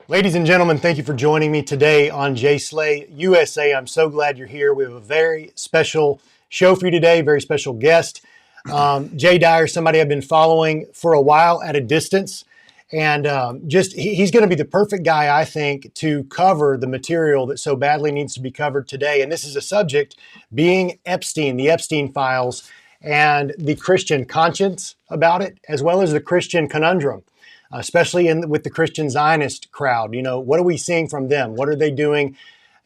Ladies and gentlemen, thank you for joining me today on Jay Slay USA. I'm so glad you're here. We have a very special show for you today, very special guest. Jay Dyer, somebody I've been following for a while at a distance. And he's going to be the perfect guy, I think, to cover the material that so badly needs to be covered today. And this is a subject being Epstein, the Epstein files, and the Christian conscience about it, as well as the Christian conundrum, especially with the Christian Zionist crowd. You know, what are we seeing from them? What are they doing,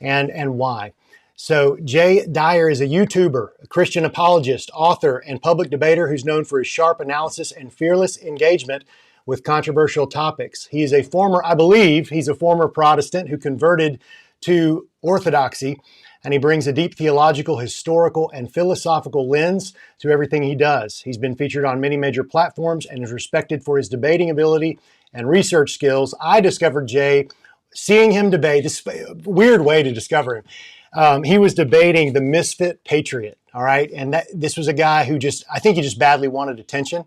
and why? So Jay Dyer is a YouTuber, a Christian apologist, author, and public debater who's known for his sharp analysis and fearless engagement with controversial topics. He is a former, I believe, he's a former Protestant who converted to Orthodoxy, and he brings a deep theological, historical, and philosophical lens to everything he does. He's been featured on many major platforms and is respected for his debating ability and research skills. I discovered Jay seeing him debate. This is a weird way to discover him. He was debating the misfit patriot, all right? And this was a guy who I think he just badly wanted attention.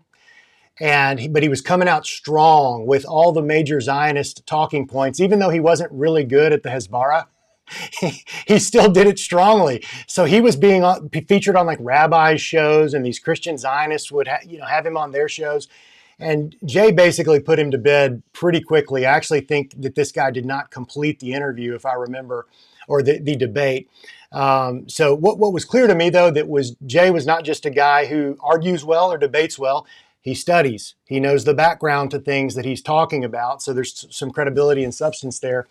But he was coming out strong with all the major Zionist talking points, even though he wasn't really good at the Hezbollah. He still did it strongly. So he was being featured on like rabbis' shows, and these Christian Zionists would have him on their shows. And Jay basically put him to bed pretty quickly. I actually think that this guy did not complete the interview, if I remember, or the debate. So what was clear to me, though, Jay was not just a guy who argues well or debates well. He studies. He knows the background to things that he's talking about. So there's some credibility and substance there.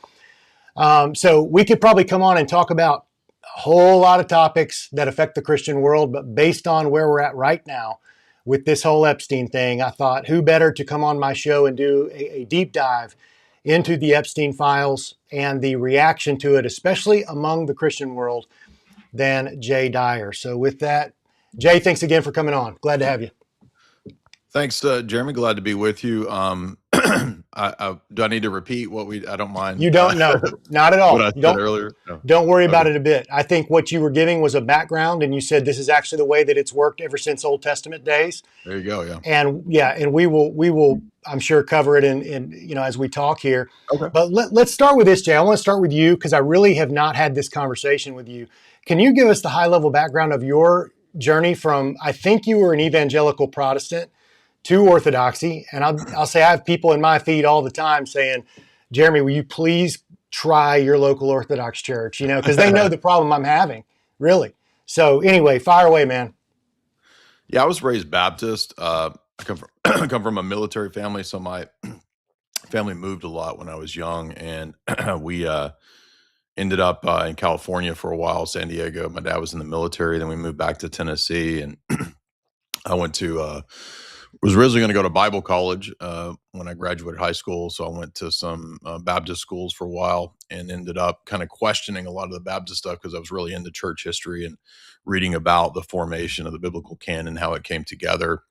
So we could probably come on and talk about a whole lot of topics that affect the Christian world, but based on where we're at right now with this whole Epstein thing, I thought who better to come on my show and do a deep dive into the Epstein files and the reaction to it, especially among the Christian world, than Jay Dyer. So with that, Jay, thanks again for coming on. Glad to have you. Thanks, Jeremy. Glad to be with you. Do I need to repeat I don't mind. You don't know, not at all. What I said earlier. No. Don't worry about it a bit. I think what you were giving was a background, and you said this is actually the way that it's worked ever since Old Testament days. There you go. Yeah. And we will, I'm sure, cover it in as we talk here. Okay. But let's start with this, Jay. I want to start with you because I really have not had this conversation with you. Can you give us the high level background of your journey from, I think you were an evangelical Protestant to Orthodoxy? And I'll say I have people in my feed all the time saying, Jeremy, will you please try your local Orthodox church? Because they know the problem I'm having, really. So anyway, fire away, man. Yeah, I was raised Baptist. I come from a military family, so my family moved a lot when I was young, and we ended up in California for a while, San Diego. My dad was in the military. Then we moved back to Tennessee, and I was originally going to go to Bible college when I graduated high school. So I went to some Baptist schools for a while and ended up kind of questioning a lot of the Baptist stuff because I was really into church history and reading about the formation of the biblical canon, how it came together.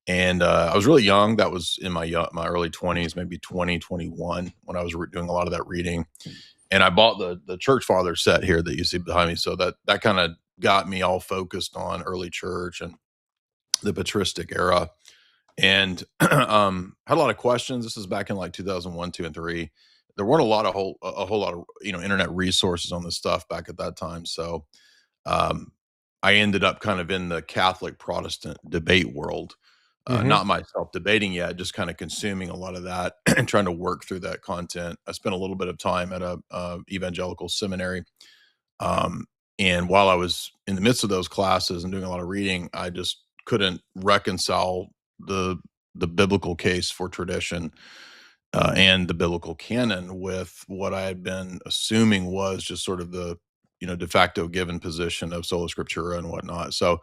And I was really young. That was in my early 20s, maybe 20, 21, when I was doing a lot of that reading. And I bought the Church Father set here that you see behind me. So that kind of got me all focused on early church and the patristic era. And had a lot of questions. This is back in like 2001, 2, and 3. There weren't a whole lot of internet resources on this stuff back at that time. So I ended up kind of in the Catholic Protestant debate world, not myself debating yet, just kind of consuming a lot of that and trying to work through that content. I spent a little bit of time at a evangelical seminary, and while I was in the midst of those classes and doing a lot of reading, I just couldn't reconcile the biblical case for tradition and the biblical canon with what I had been assuming was just sort of the de facto given position of sola scriptura and whatnot. So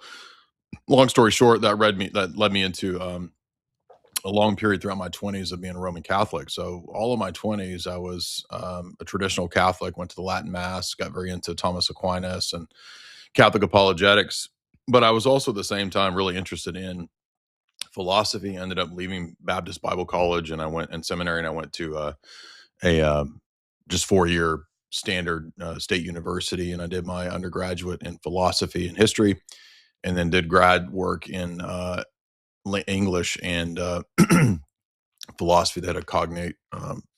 long story short, that led me into a long period throughout my 20s of being a Roman Catholic. So all of my 20s, I was a traditional Catholic, went to the Latin Mass, got very into Thomas Aquinas and Catholic apologetics. But I was also at the same time really interested in philosophy. I ended up leaving Baptist Bible College and I went in seminary, and I went to a just 4-year standard state university, and I did my undergraduate in philosophy and history, and then did grad work in English and philosophy. That had a cognate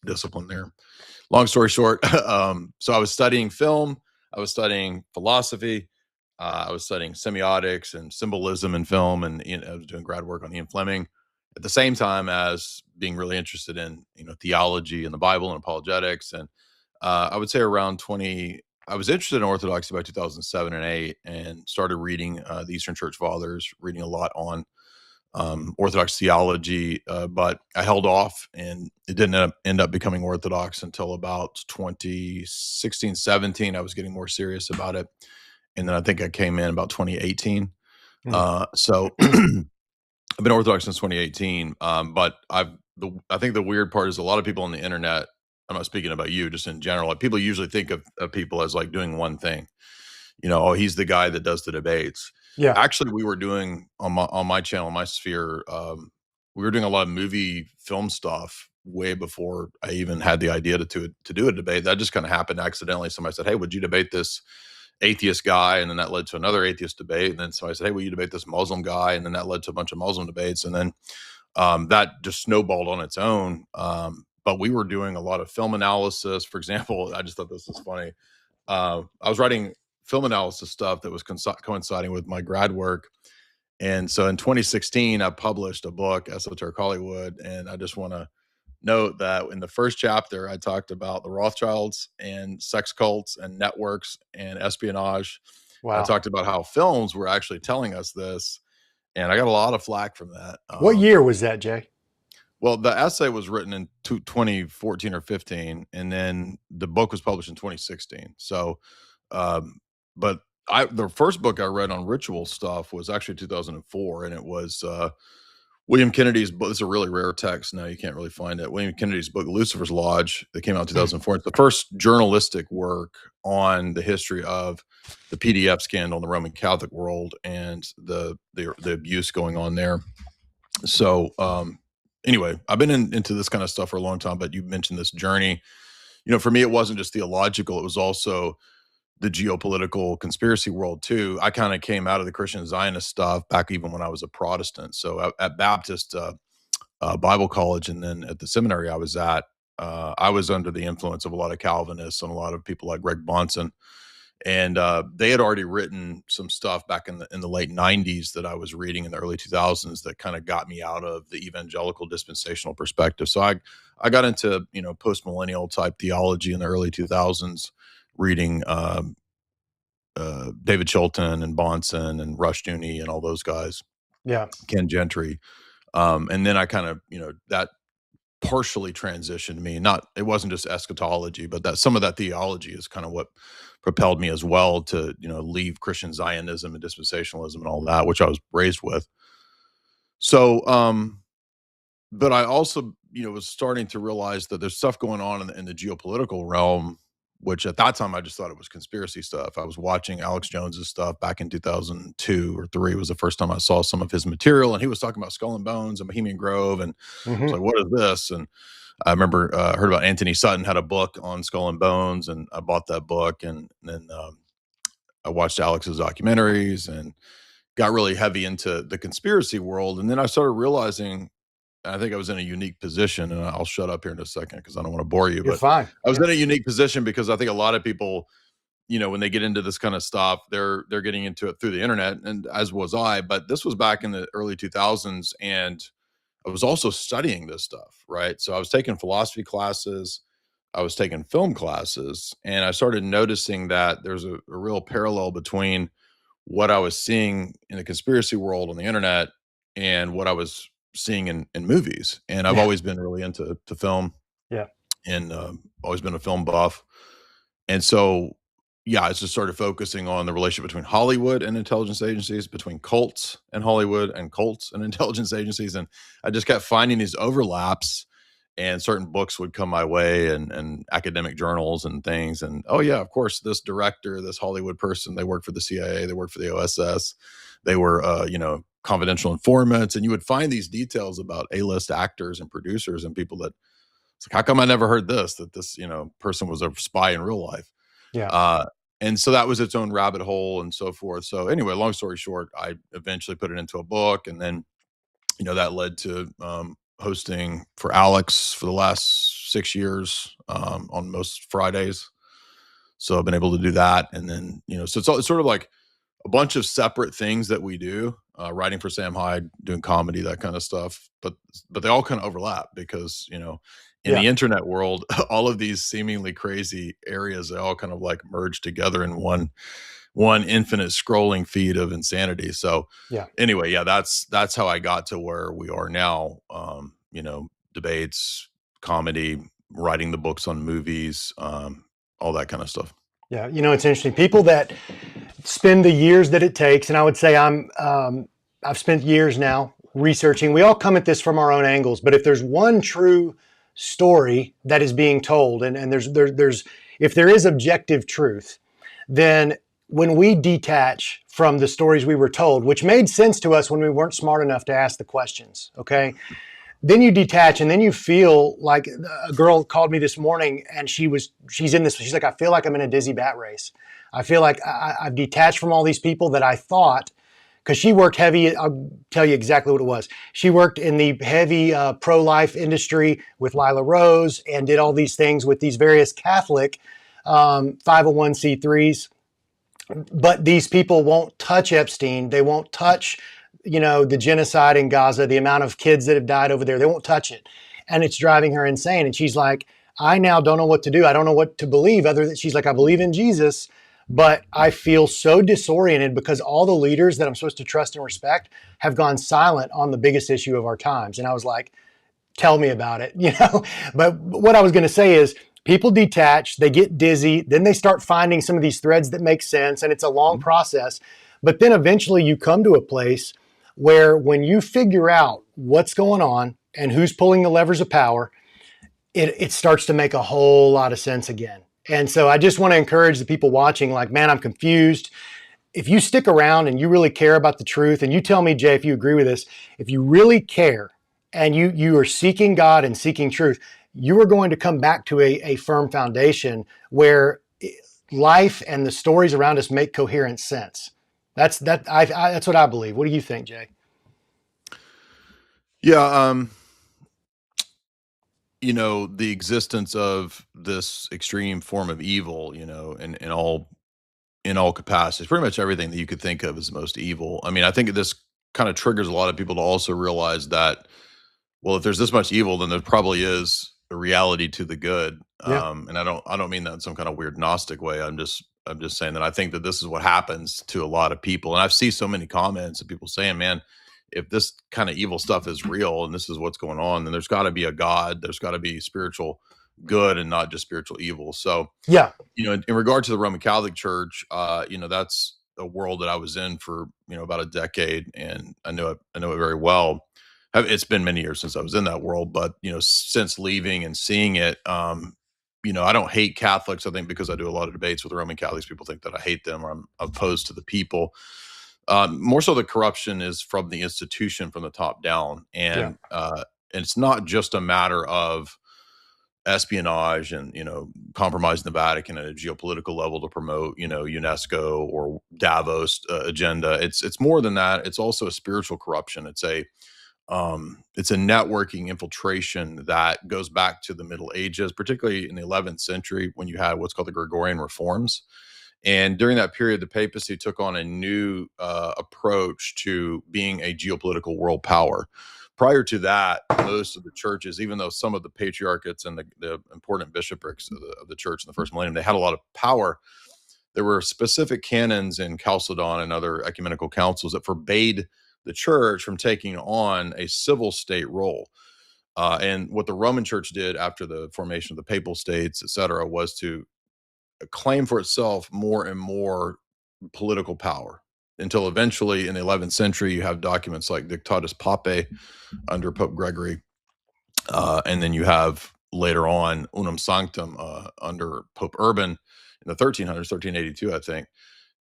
discipline there. long story short, so I was studying film, I was studying philosophy, I was studying semiotics and symbolism in film, and I was doing grad work on Ian Fleming at the same time as being really interested in theology and the Bible and apologetics. And I would say around 20, I was interested in Orthodoxy by 2007 and 8, and started reading the Eastern Church Fathers, reading a lot on Orthodox theology, but I held off, and it didn't end up becoming Orthodox until about 2016, 17. I was getting more serious about it. And then I think I came in about 2018. Mm. So I've been Orthodox since 2018. But I think the weird part is a lot of people on the internet, I'm not speaking about you, just in general, like people usually think of people as like doing one thing. Oh, he's the guy that does the debates. Yeah. Actually, we were doing on my channel, my sphere, we were doing a lot of movie film stuff way before I even had the idea to do a debate. That just kind of happened accidentally. Somebody said, "Hey, would you debate this atheist guy?" And then that led to another atheist debate. And then somebody said, "Hey, will you debate this Muslim guy?" And then that led to a bunch of Muslim debates. And then that just snowballed on its own. But we were doing a lot of film analysis. For example, I just thought this was funny. I was writing film analysis stuff that was coinciding with my grad work. And so in 2016, I published a book, Esoteric Hollywood. And I just want to note that in the first chapter, I talked about the Rothschilds and sex cults and networks and espionage. I Wow. talked about how films were actually telling us this. And I got a lot of flack from that. What year was that, Jay? Well, the essay was written in 2014 or 15, and then the book was published in 2016. So, but the first book I read on ritual stuff was actually 2004, and it was William Kennedy's book. It's a really rare text now; you can't really find it. William Kennedy's book, Lucifer's Lodge, that came out in 2004. It's the first journalistic work on the history of the PDF scandal in the Roman Catholic world and the abuse going on there. So, anyway, I've been into this kind of stuff for a long time, but you mentioned this journey. For me, it wasn't just theological, it was also the geopolitical conspiracy world too. I kind of came out of the Christian Zionist stuff back even when I was a Protestant. So at Baptist Bible College, and then at the seminary I was at, I was under the influence of a lot of Calvinists and a lot of people like Greg Bonson. And they had already written some stuff back in the late 90s that I was reading in the early 2000s that kind of got me out of the evangelical dispensational perspective. So I got into post millennial type theology in the early 2000s, reading David Chilton and Bonson and Rushdoony and all those guys, Yeah. Ken Gentry. And then I kind of that partially transitioned me. Not It wasn't just eschatology, but that some of that theology is kind of what propelled me as well to leave Christian Zionism and dispensationalism and all that, which I was raised with. So, but I also was starting to realize that there's stuff going on in the geopolitical realm, which at that time I just thought it was conspiracy stuff. I was watching Alex Jones's stuff back in 2002 or three was the first time I saw some of his material, and he was talking about Skull and Bones and Bohemian Grove, and it's Hmm. like, what is this? And I remember heard about Anthony Sutton had a book on Skull and Bones, and I bought that book, and then I watched Alex's documentaries and got really heavy into the conspiracy world. And then I started realizing, I think I was in a unique position, and I'll shut up here in a second because I don't want to bore you, You're but fine. I was Yeah. in a unique position because I think a lot of people, when they get into this kind of stuff, they're getting into it through the internet, and as was I. But this was back in the early 2000s, and I was also studying this stuff, right? So I was taking philosophy classes, I was taking film classes, and I started noticing that there's a real parallel between what I was seeing in the conspiracy world on the internet and what I was seeing in movies. And I've Yeah. always been really into film, Yeah. and always been a film buff. And so, yeah, I just started focusing on the relationship between Hollywood and intelligence agencies, between cults and Hollywood and cults and intelligence agencies. And I just kept finding these overlaps, and certain books would come my way, and academic journals and things. And oh, yeah, of course, this director, this Hollywood person, they worked for the CIA, they worked for the OSS, they were, confidential informants. And you would find these details about A-list actors and producers and people that it's like, how come I never heard this? That this, person was a spy in real life. Yeah. Uh, and so that was its own rabbit hole and so forth. So anyway, long story short, I eventually put it into a book, and then that led to hosting for Alex for the last 6 years on most Fridays. So I've been able to do that. And then, so it's sort of like a bunch of separate things that we do, writing for Sam Hyde, doing comedy, that kind of stuff. But they all kind of overlap because, in the Yeah. internet world, all of these seemingly crazy areas, they all kind of like merge together in one infinite scrolling feed of insanity. So Yeah. anyway, yeah, that's how I got to where we are now. Debates, comedy, writing the books on movies, all that kind of stuff. Yeah. It's interesting. People that spend the years that it takes, and I would say I've spent years now researching. We all come at this from our own angles, but if there's one true story that is being told, and there's if there is objective truth, then when we detach from the stories we were told, which made sense to us when we weren't smart enough to ask the questions, okay? Then you detach, and then you feel like a girl called me this morning, and she's like, I feel like I'm in a dizzy bat race. I feel like I've detached from all these people that I thought, because she worked heavy. I'll tell you exactly what it was. She worked in the heavy pro-life industry with Lila Rose and did all these things with these various Catholic 501c3s. But these people won't touch Epstein. They won't touch, the genocide in Gaza, the amount of kids that have died over there. They won't touch it. And it's driving her insane. And she's like, I now don't know what to do. I don't know what to believe other than she's like, I believe in Jesus, but I feel so disoriented because all the leaders that I'm supposed to trust and respect have gone silent on the biggest issue of our times. And I was like, tell me about it, But what I was going to say is people detach, they get dizzy, then they start finding some of these threads that make sense, and it's a long process. But then eventually you come to a place where when you figure out what's going on and who's pulling the levers of power, it starts to make a whole lot of sense again. And so I just want to encourage the people watching, like, man, I'm confused. If you stick around and you really care about the truth, and you tell me, Jay, if you agree with this, if you really care and you are seeking God and seeking truth, you are going to come back to a firm foundation where life and the stories around us make coherent sense. That's what I believe. What do you think, Jay? Yeah, the existence of this extreme form of evil, in all capacities, pretty much everything that you could think of as the most evil. I mean, I think this kind of triggers a lot of people to also realize that, well, if there's this much evil, then there probably is a reality to the good. Yeah. And I don't mean that in some kind of weird Gnostic way. I'm just saying that I think that this is what happens to a lot of people. And I've seen so many comments of people saying, man, if this kind of evil stuff is real and this is what's going on, then there's got to be a God. There's got to be spiritual good and not just spiritual evil. So, Yeah. in regard to the Roman Catholic Church, that's a world that I was in for, about a decade, and I know it very well. It's been many years since I was in that world, but, since leaving and seeing it, I don't hate Catholics. I think because I do a lot of debates with Roman Catholics, people think that I hate them or I'm opposed to the people. More so the corruption is from the institution, from the top down. Yeah. And it's not just a matter of espionage and compromising the Vatican at a geopolitical level to promote UNESCO or Davos agenda. It's more than that. It's also a spiritual corruption. It's a networking infiltration that goes back to the Middle Ages, particularly in the 11th century when you had what's called the Gregorian reforms. And during that period, the papacy took on a new approach to being a geopolitical world power. Prior to that, most of the churches, even though some of the patriarchates and the important bishoprics of the church in the first millennium, they had a lot of power, there were specific canons in Chalcedon and other ecumenical councils that forbade the church from taking on a civil state role. And what the Roman Church did after the formation of the papal states, et cetera, was to claim for itself more and more political power until eventually in the 11th century, you have documents like Dictatus Papae under Pope Gregory. And then you have later on Unum Sanctum under Pope Urban in the 1300s, 1382, I think.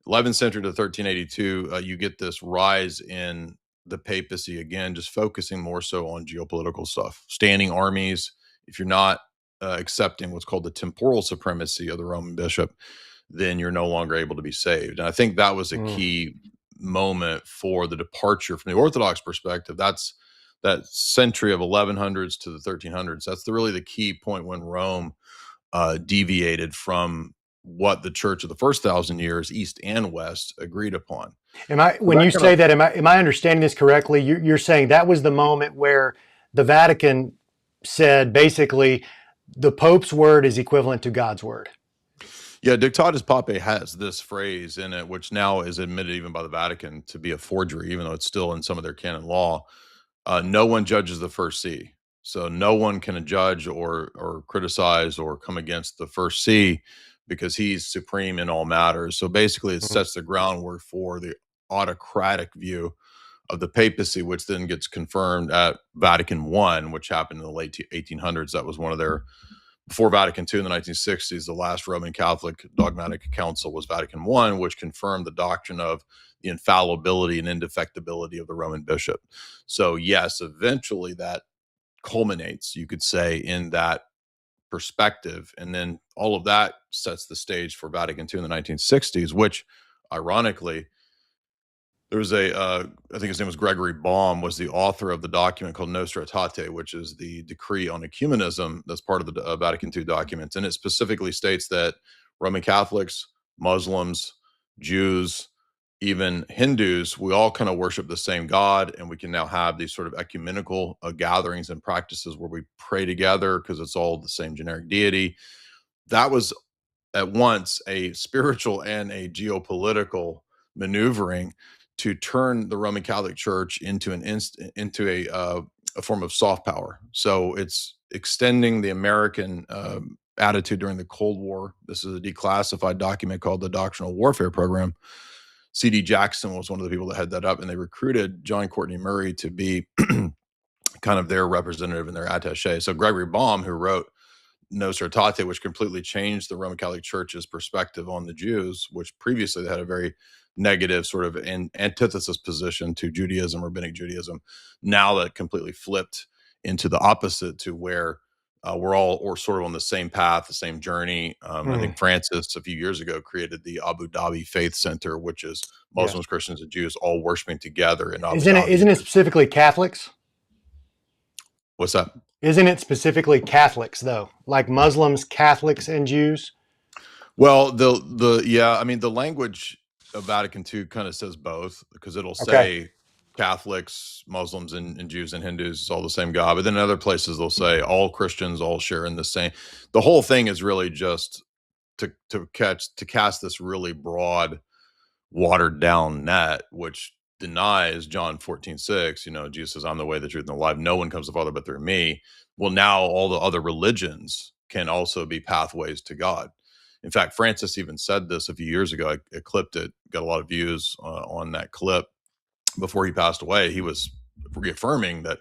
11th century to 1382, you get this rise in the papacy again, just focusing more so on geopolitical stuff, standing armies. If you're not accepting what's called the temporal supremacy of the Roman bishop, then you're no longer able to be saved. And I think that was a key moment for the departure from the Orthodox perspective. That's that century of 1100s to the 1300s. That's really the key point when Rome deviated from what the church of the first 1,000 years, East and West, agreed upon. So When that you kind of, say that, am I understanding this correctly? You're saying that was the moment where the Vatican said basically the Pope's word is equivalent to God's word. yeah, Dictatus Papae has this phrase in it, which now is admitted even by the Vatican to be a forgery, even though it's still in some of their canon law. No one judges the first see. So no one can judge or criticize or come against the first see because he's supreme in all matters. So basically, it Mhm. sets the groundwork for the autocratic view of the papacy, which then gets confirmed at Vatican I, which happened in the late 1800s. That was one of their, before Vatican II in the 1960s, the last Roman Catholic dogmatic council was Vatican I, which confirmed the doctrine of the infallibility and indefectibility of the Roman bishop. So, yes, eventually that culminates, you could say, in that perspective. And then all of that sets the stage for Vatican II in the 1960s, which ironically, there was I think his name was Gregory Baum, was the author of the document called Nostra Aetate, which is the decree on ecumenism that's part of the Vatican II documents. And it specifically states that Roman Catholics, Muslims, Jews, even Hindus, we all kind of worship the same God. And we can now have these sort of ecumenical gatherings and practices where we pray together because it's all the same generic deity. That was at once a spiritual and a geopolitical maneuvering to turn the Roman Catholic Church into into a form of soft power. So it's extending the American attitude during the Cold War. This is a declassified document called the Doctrinal Warfare Program. C.D. Jackson was one of the people that had that up, and they recruited John Courtney Murray to be kind of their representative and their attaché. So Gregory Baum, who wrote Nostra Aetate, which completely changed the Roman Catholic Church's perspective on the Jews, which previously they had a very negative sort of antithesis position to Judaism, rabbinic Judaism. Now that completely flipped into the opposite, to where we're all or sort of on the same path, the same journey. I Mm, think Francis a few years ago created the Abu Dhabi Faith Center, which is yes. Muslims, Christians, and Jews all worshiping together in Abu Isn't it? Dhabi. Isn't it specifically Catholics? What's that? Isn't it specifically Catholics though? Like Muslims, Catholics, and Jews? Well, yeah, I mean, the language of Vatican II kind of says both, because it'll Okay. say Catholics, Muslims, and Jews and Hindus is all the same God. But then in other places they'll say all Christians all share in the same. The whole thing is really just to cast this really broad, watered down net, which denies John 14:6. Jesus says, I'm the way, the truth, and the life. No one comes to the Father but through me. Well, now all the other religions can also be pathways to God. In fact, Francis even said this a few years ago. I clipped it, got a lot of views on that clip before he passed away. He was reaffirming that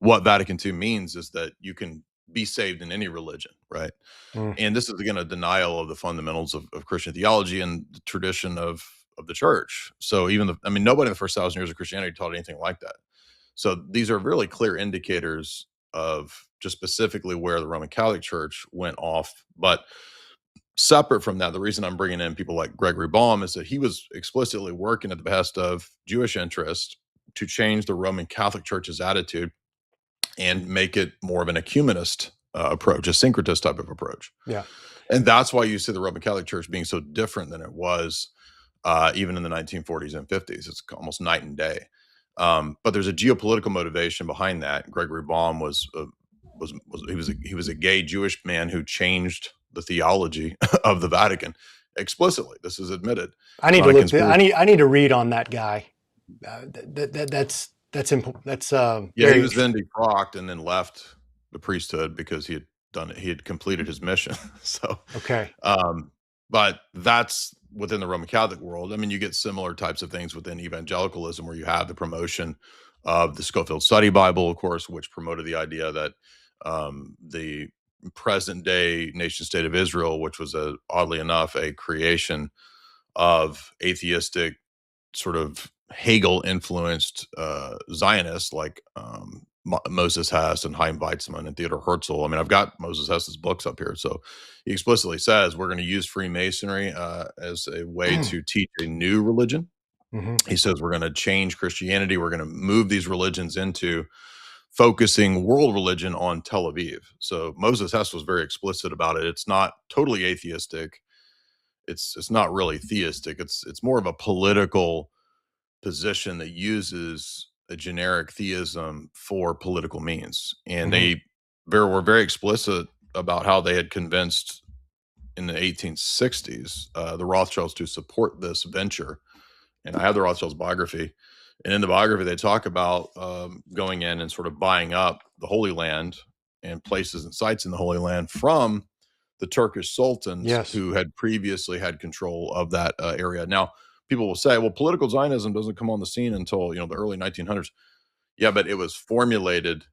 what Vatican II means is that you can be saved in any religion, right? Mm, And this is again a denial of the fundamentals of Christian theology and the tradition of the church. So even I mean, nobody in the first 1,000 years of Christianity taught anything like that. So these are really clear indicators of just specifically where the Roman Catholic Church went off. But separate from that, the reason I'm bringing in people like Gregory Baum is that he was explicitly working at the behest of Jewish interests to change the Roman Catholic Church's attitude and make it more of an ecumenist approach, a syncretist type of approach. yeah. And that's why you see the Roman Catholic Church being so different than it was even in the 1940s and 50s. It's almost night and day. But there's a geopolitical motivation behind that. Gregory Baum he was a gay Jewish man who changed the theology of the Vatican explicitly. This is admitted. I It's need not to a look. conspiracy. I need to read on that guy. That's important. That's Yeah, he very was then interesting. defrocked and then left the priesthood because he had done it. He had completed his mission. So, Okay. um, but that's within the Roman Catholic world. I mean, you get similar types of things within evangelicalism, where you have the promotion of the Scofield Study Bible, of course, which promoted the idea that the present day nation state of Israel, which was oddly enough a creation of atheistic sort of Hegel influenced Zionists like Moses Hess and Chaim Weizmann and Theodor Herzl. I mean, I've got Moses Hess's books up here. So he explicitly says we're going to use Freemasonry as a way to teach a new religion. Hmm. He says we're going to change Christianity. We're going to move these religions into focusing world religion on Tel Aviv. So Moses Hess was very explicit about it. It's not totally atheistic. It's not really theistic. It's more of a political position that uses a generic theism for political means. And they were very explicit about how they had convinced in the 1860s the Rothschilds to support this venture. And I have the Rothschilds biography. And in the biography, they talk about going in and sort of buying up the Holy Land and places and sites in the Holy Land from the Turkish sultans who had previously had control of that area. Now, people will say, well, political Zionism doesn't come on the scene until, the early 1900s. Yeah, but it was formulated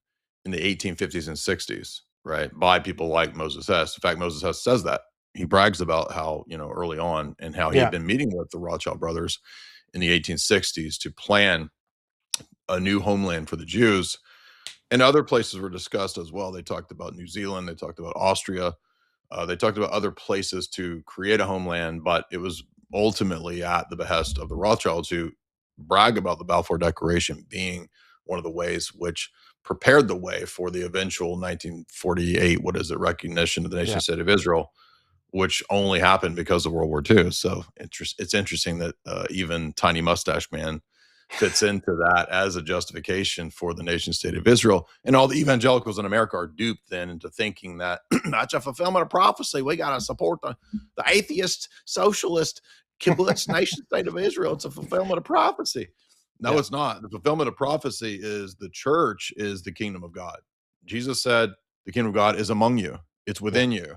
in the 1850s and 60s, right, by people like Moses Hess. In fact, Moses Hess says that. He brags about how, early on and how he had been meeting with the Rothschild brothers in the 1860s to plan a new homeland for the Jews. And other places were discussed as well. They talked about New Zealand. They talked about Austria. They talked about other places to create a homeland, but it was ultimately at the behest of the Rothschilds, who brag about the Balfour Declaration being one of the ways which prepared the way for the eventual 1948, recognition of the nation state of Israel, which only happened because of World War II. So it's interesting that even Tiny Mustache Man fits into that as a justification for the nation state of Israel. And all the evangelicals in America are duped then into thinking that that's a fulfillment of prophecy. We got to support the atheist, socialist, kibbutz nation state of Israel. It's a fulfillment of prophecy. No, it's not. The fulfillment of prophecy is the church is the kingdom of God. Jesus said the kingdom of God is among you. It's within you.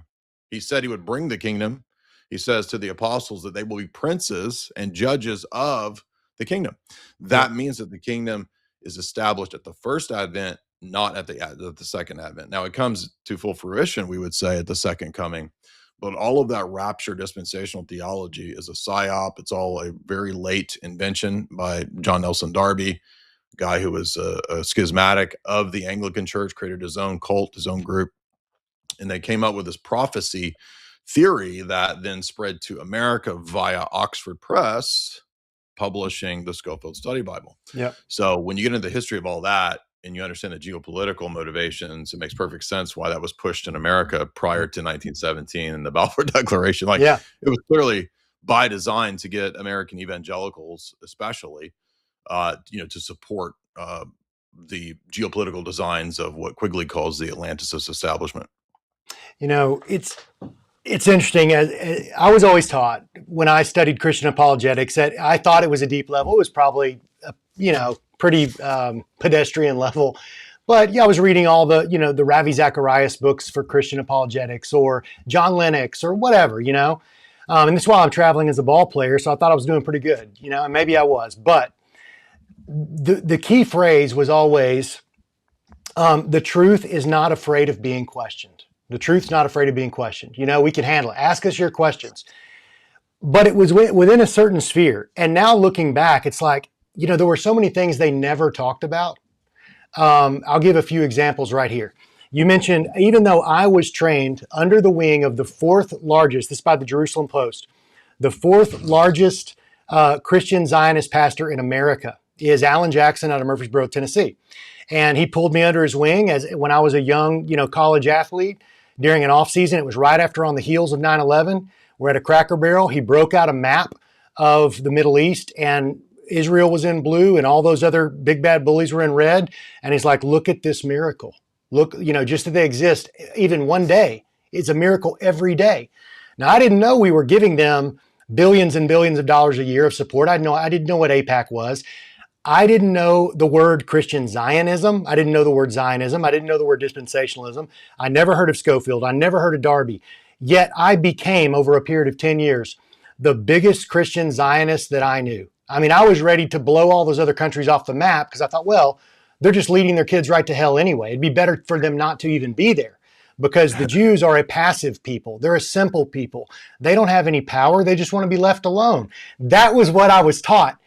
He said he would bring the kingdom. He says to the apostles that they will be princes and judges of the kingdom. That means that the kingdom is established at the first advent, not at the second advent. Now it comes to full fruition, we would say, at the second coming. But all of that rapture dispensational theology is a psyop. It's all a very late invention by John Nelson Darby, a guy who was a schismatic of the Anglican Church, created his own cult, his own group. And they came up with this prophecy theory that then spread to America via Oxford Press, publishing the Scofield Study Bible. So when you get into the history of all that and you understand the geopolitical motivations, it makes perfect sense why that was pushed in America prior to 1917 and the Balfour Declaration. It was clearly by design to get American evangelicals, especially, to support the geopolitical designs of what Quigley calls the Atlanticist establishment. It's interesting. I was always taught when I studied Christian apologetics that I thought it was a deep level. It was probably, pretty pedestrian level. But I was reading all the Ravi Zacharias books for Christian apologetics, or John Lennox, or whatever, and this while I'm traveling as a ball player. So I thought I was doing pretty good, and maybe I was. But the key phrase was always, the truth is not afraid of being questioned. The truth's not afraid of being questioned. We can handle it. Ask us your questions. But it was within a certain sphere. And now looking back, it's like, there were so many things they never talked about. I'll give a few examples right here. You mentioned, even though I was trained under the wing of the fourth largest, this is by the Jerusalem Post, the fourth largest Christian Zionist pastor in America is Alan Jackson out of Murfreesboro, Tennessee. And he pulled me under his wing when I was a young, college athlete during an off season. It was right after, on the heels of 9/11. We're at a Cracker Barrel. He broke out a map of the Middle East, and Israel was in blue and all those other big bad bullies were in red. And he's like, look at this miracle. Look, just that they exist even one day. It's a miracle every day. Now, I didn't know we were giving them billions and billions of dollars a year of support. I didn't know what AIPAC was. I didn't know the word Christian Zionism. I didn't know the word Zionism. I didn't know the word dispensationalism. I never heard of Scofield. I never heard of Darby. Yet I became, over a period of 10 years, the biggest Christian Zionist that I knew. I mean, I was ready to blow all those other countries off the map because I thought, well, they're just leading their kids right to hell anyway. It'd be better for them not to even be there, because the Jews are a passive people. They're a simple people. They don't have any power. They just want to be left alone. That was what I was taught.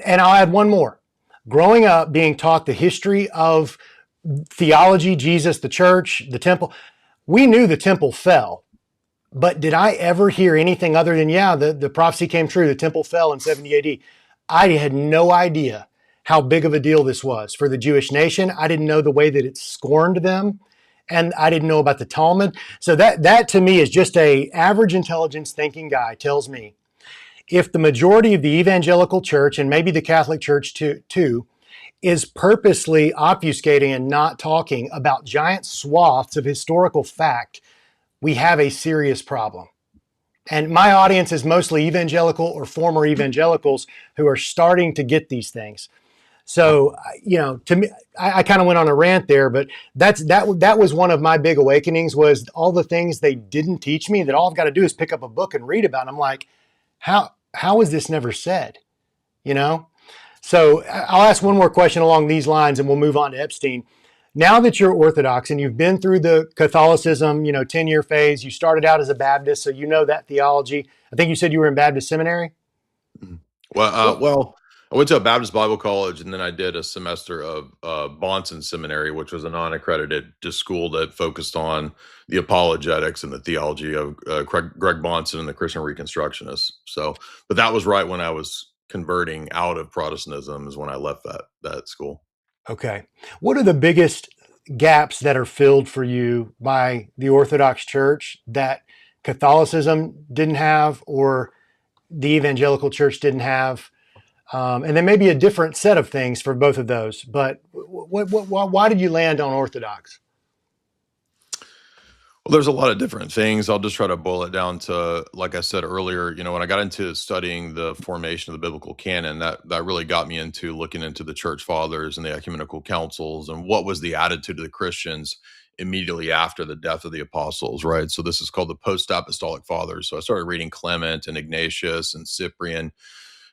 And I'll add one more. Growing up, being taught the history of theology, Jesus, the church, the temple, we knew the temple fell. But did I ever hear anything other than, the prophecy came true, the temple fell in 70 AD? I had no idea how big of a deal this was for the Jewish nation. I didn't know the way that it scorned them, and I didn't know about the Talmud. So that to me is just a average intelligence thinking guy tells me if the majority of the evangelical church and maybe the Catholic Church too is purposely obfuscating and not talking about giant swaths of historical fact, we have a serious problem. And my audience is mostly evangelical or former evangelicals who are starting to get these things. So, to me, I kind of went on a rant there, but that was one of my big awakenings, was all the things they didn't teach me that all I've got to do is pick up a book and read about. And I'm like, how is this never said? You know? So I'll ask one more question along these lines and we'll move on to Epstein. Now that you're Orthodox and you've been through the Catholicism, 10-year phase, you started out as a Baptist, so you know that theology. I think you said you were in Baptist seminary. Mhm. Well, I went to a Baptist Bible college, and then I did a semester of Bahnsen Seminary, which was a non-accredited just school that focused on the apologetics and the theology of Greg Bahnsen and the Christian Reconstructionists. So, but that was right when I was converting out of Protestantism, is when I left that school. Okay. What are the biggest gaps that are filled for you by the Orthodox Church that Catholicism didn't have or the evangelical church didn't have? And then maybe a different set of things for both of those. But why did you land on Orthodox? Well, there's a lot of different things. I'll just try to boil it down to, like I said earlier, when I got into studying the formation of the biblical canon, that really got me into looking into the church fathers and the ecumenical councils and what was the attitude of the Christians immediately after the death of the apostles, right? So this is called the post-apostolic fathers. So I started reading Clement and Ignatius and Cyprian,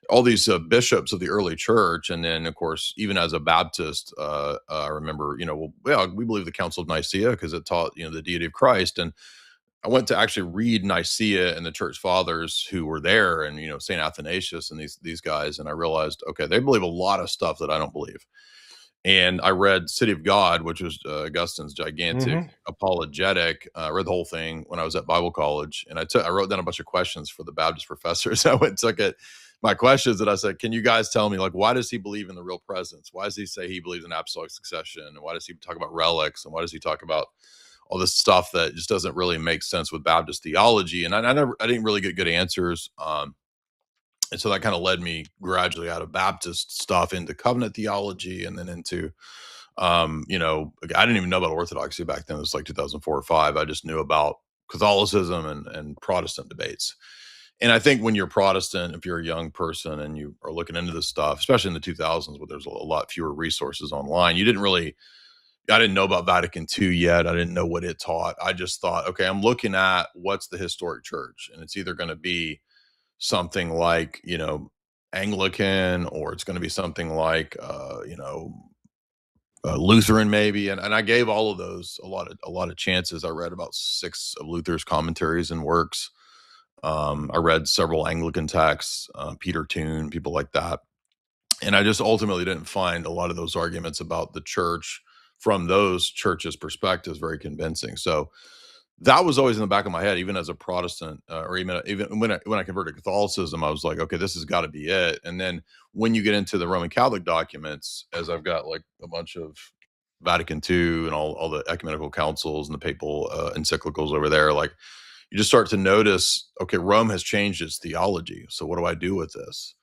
all these bishops of the early church. And then, of course, even as a Baptist, I remember, we believe the Council of Nicaea because it taught, the deity of Christ. And I went to actually read Nicaea and the church fathers who were there, and, St. Athanasius and these guys. And I realized, okay, they believe a lot of stuff that I don't believe. And I read City of God, which was Augustine's gigantic apologetic. I read the whole thing when I was at Bible college, and I wrote down a bunch of questions for the Baptist professors. I went and took it, my questions, and I said, "Can you guys tell me, like, why does he believe in the real presence? Why does he say he believes in apostolic succession? And why does he talk about relics? And why does he talk about all this stuff that just doesn't really make sense with Baptist theology?" And I didn't really get good answers. And so that kind of led me gradually out of Baptist stuff into covenant theology, and then into, I didn't even know about Orthodoxy back then. It was like 2004 or 5. I just knew about Catholicism and Protestant debates. And I think when you're Protestant, if you're a young person and you are looking into this stuff, especially in the 2000s, where there's a lot fewer resources online, I didn't know about Vatican II yet. I didn't know what it taught. I just thought, okay, I'm looking at what's the historic church, and it's either going to be something like, Anglican, or it's going to be something like, Lutheran maybe. And I gave all of those a lot of chances. I read about 6 of Luther's commentaries and works. I read several Anglican texts, Peter Toon, people like that. And I just ultimately didn't find a lot of those arguments about the church from those churches' perspectives very convincing. So that was always in the back of my head, even as a Protestant, or even when I converted to Catholicism, I was like, okay, this has got to be it. And then when you get into the Roman Catholic documents, as I've got like a bunch of Vatican II and all the ecumenical councils and the papal encyclicals over there, like, you just start to notice, okay, Rome has changed its theology. So what do I do with this?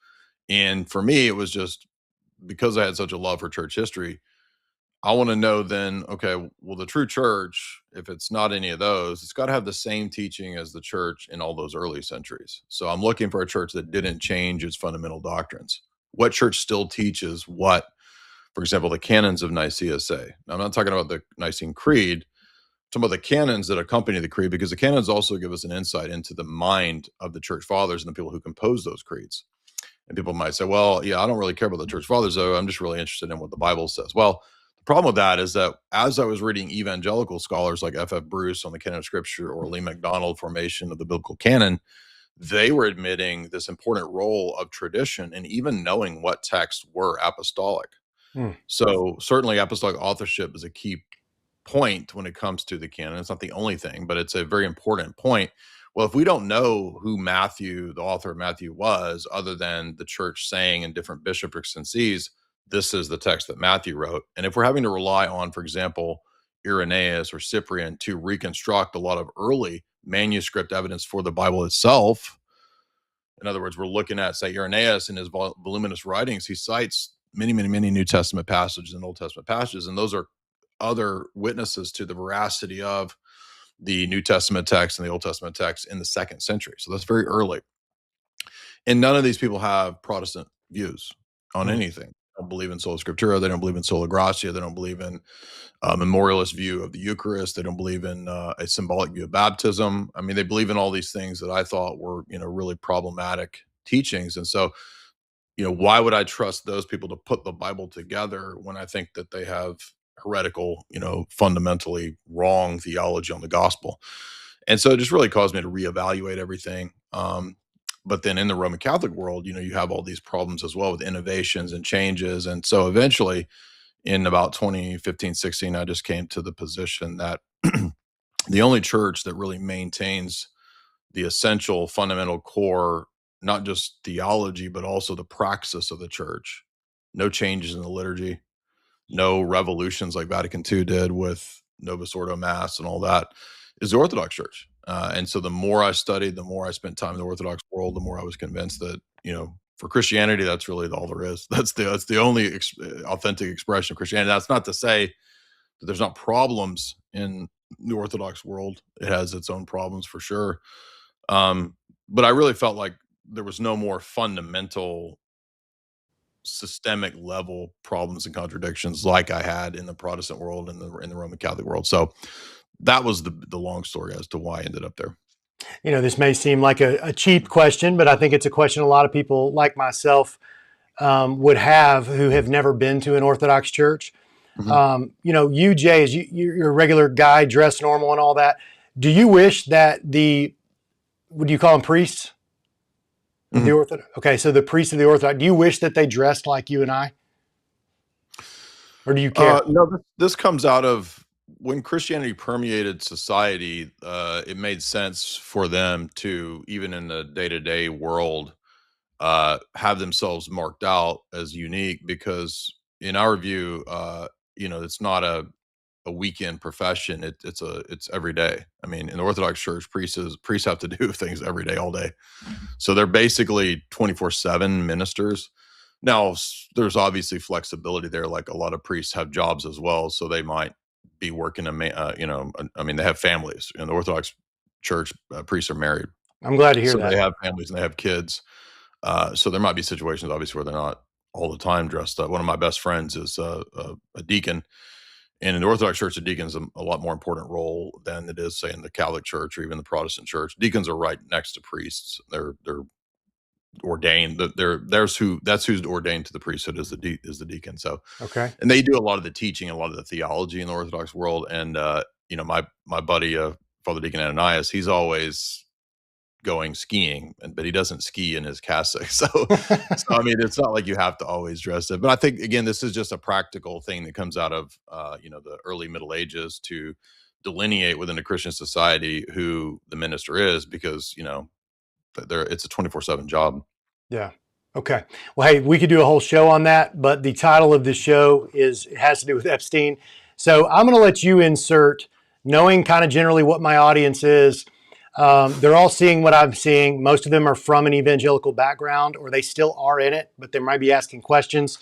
And for me, it was just because I had such a love for church history. I want to know then, okay, well, the true church, if it's not any of those, it's got to have the same teaching as the church in all those early centuries. So I'm looking for a church that didn't change its fundamental doctrines. What church still teaches what, for example, the canons of Nicaea say? Now, I'm not talking about the Nicene Creed. I'm talking about the canons that accompany the creed, because the canons also give us an insight into the mind of the church fathers and the people who compose those creeds. And people might say, well, yeah, I don't really care about the church fathers, though. I'm just really interested in what the Bible says. Well, the problem with that is that as I was reading evangelical scholars like F. Bruce on the canon of scripture, or Lee MacDonald, formation of the biblical canon, they were admitting this important role of tradition and even knowing what texts were apostolic. So certainly apostolic authorship is a key point when it comes to the canon. It's not the only thing, but it's a very important point. Well, if we don't know who Matthew, the author of Matthew, was, other than the church saying in different bishoprics and sees, this is the text that Matthew wrote. And if we're having to rely on, for example, Irenaeus or Cyprian to reconstruct a lot of early manuscript evidence for the Bible itself, in other words, we're looking at, say, Irenaeus in his voluminous writings, he cites many, many, many New Testament passages and Old Testament passages, and those are other witnesses to the veracity of the New Testament text and the Old Testament text in the 2nd century. So that's very early. And none of these people have Protestant views on anything. They don't believe in sola scriptura. They don't believe in sola gratia. They don't believe in a memorialist view of the Eucharist. They don't believe in a symbolic view of baptism. I mean, they believe in all these things that I thought were, really problematic teachings. And so, why would I trust those people to put the Bible together when I think that they have heretical, fundamentally wrong theology on the gospel? And so it just really caused me to reevaluate everything. But then in the Roman Catholic world, you have all these problems as well with innovations and changes. And so eventually, in about 2015, 16, I just came to the position that the only church that really maintains the essential fundamental core, not just theology, but also the praxis of the church, no changes in the liturgy, no revolutions like Vatican II did with Novus Ordo Mass and all that, is the Orthodox Church. And so the more I studied, the more I spent time in the Orthodox world, the more I was convinced that, for Christianity, that's really all there is. That's the only authentic expression of Christianity. That's not to say that there's not problems in the Orthodox world. It has its own problems for sure. But I really felt like there was no more fundamental systemic level problems and contradictions like I had in the Protestant world and in the Roman Catholic world. So that was the long story as to why I ended up there. This may seem like a cheap question, but I think it's a question a lot of people like myself would have who have never been to an Orthodox church. Mhm. You, Jay, as you're a regular guy, dressed normal and all that. Do you wish that would you call them priests of the Mhm. Orthodox? Okay, so the priests of the Orthodox, do you wish that they dressed like you and I? Or do you care? No, this comes out of when Christianity permeated society. It made sense for them to, even in the day-to-day world, have themselves marked out as unique because, in our view, it's not a weekend profession. It's every day. I mean, in the Orthodox Church, priests have to do things every day, all day. So they're basically 24/7 ministers. Now, there's obviously flexibility there. Like a lot of priests have jobs as well, so they might be working I mean, they have families. In the Orthodox Church, priests are married, I'm glad to hear so they that. have families and they have kids. So there might be situations, obviously, where they're not all the time dressed up. One of my best friends is a deacon, and in the Orthodox Church, a deacon's a lot more important role than it is, say, in the Catholic Church or even the Protestant Church. Deacons are right next to priests. They're ordained. That's who's ordained to the priesthood is the deacon. So, Okay. and they do a lot of the teaching, a lot of the theology in the Orthodox world. And my buddy, Father Deacon Ananias, he's always going skiing, but he doesn't ski in his cassock. So I mean, it's not like you have to always dress it. But I think again, this is just a practical thing that comes out of the early Middle Ages to delineate within a Christian society who the minister is, because it's a 24/7 job. Yeah. Okay. Well, hey, we could do a whole show on that, but the title of this show it has to do with Epstein. So I'm going to let you insert, knowing kind of generally what my audience is. They're all seeing what I'm seeing. Most of them are from an evangelical background, or they still are in it, but they might be asking questions.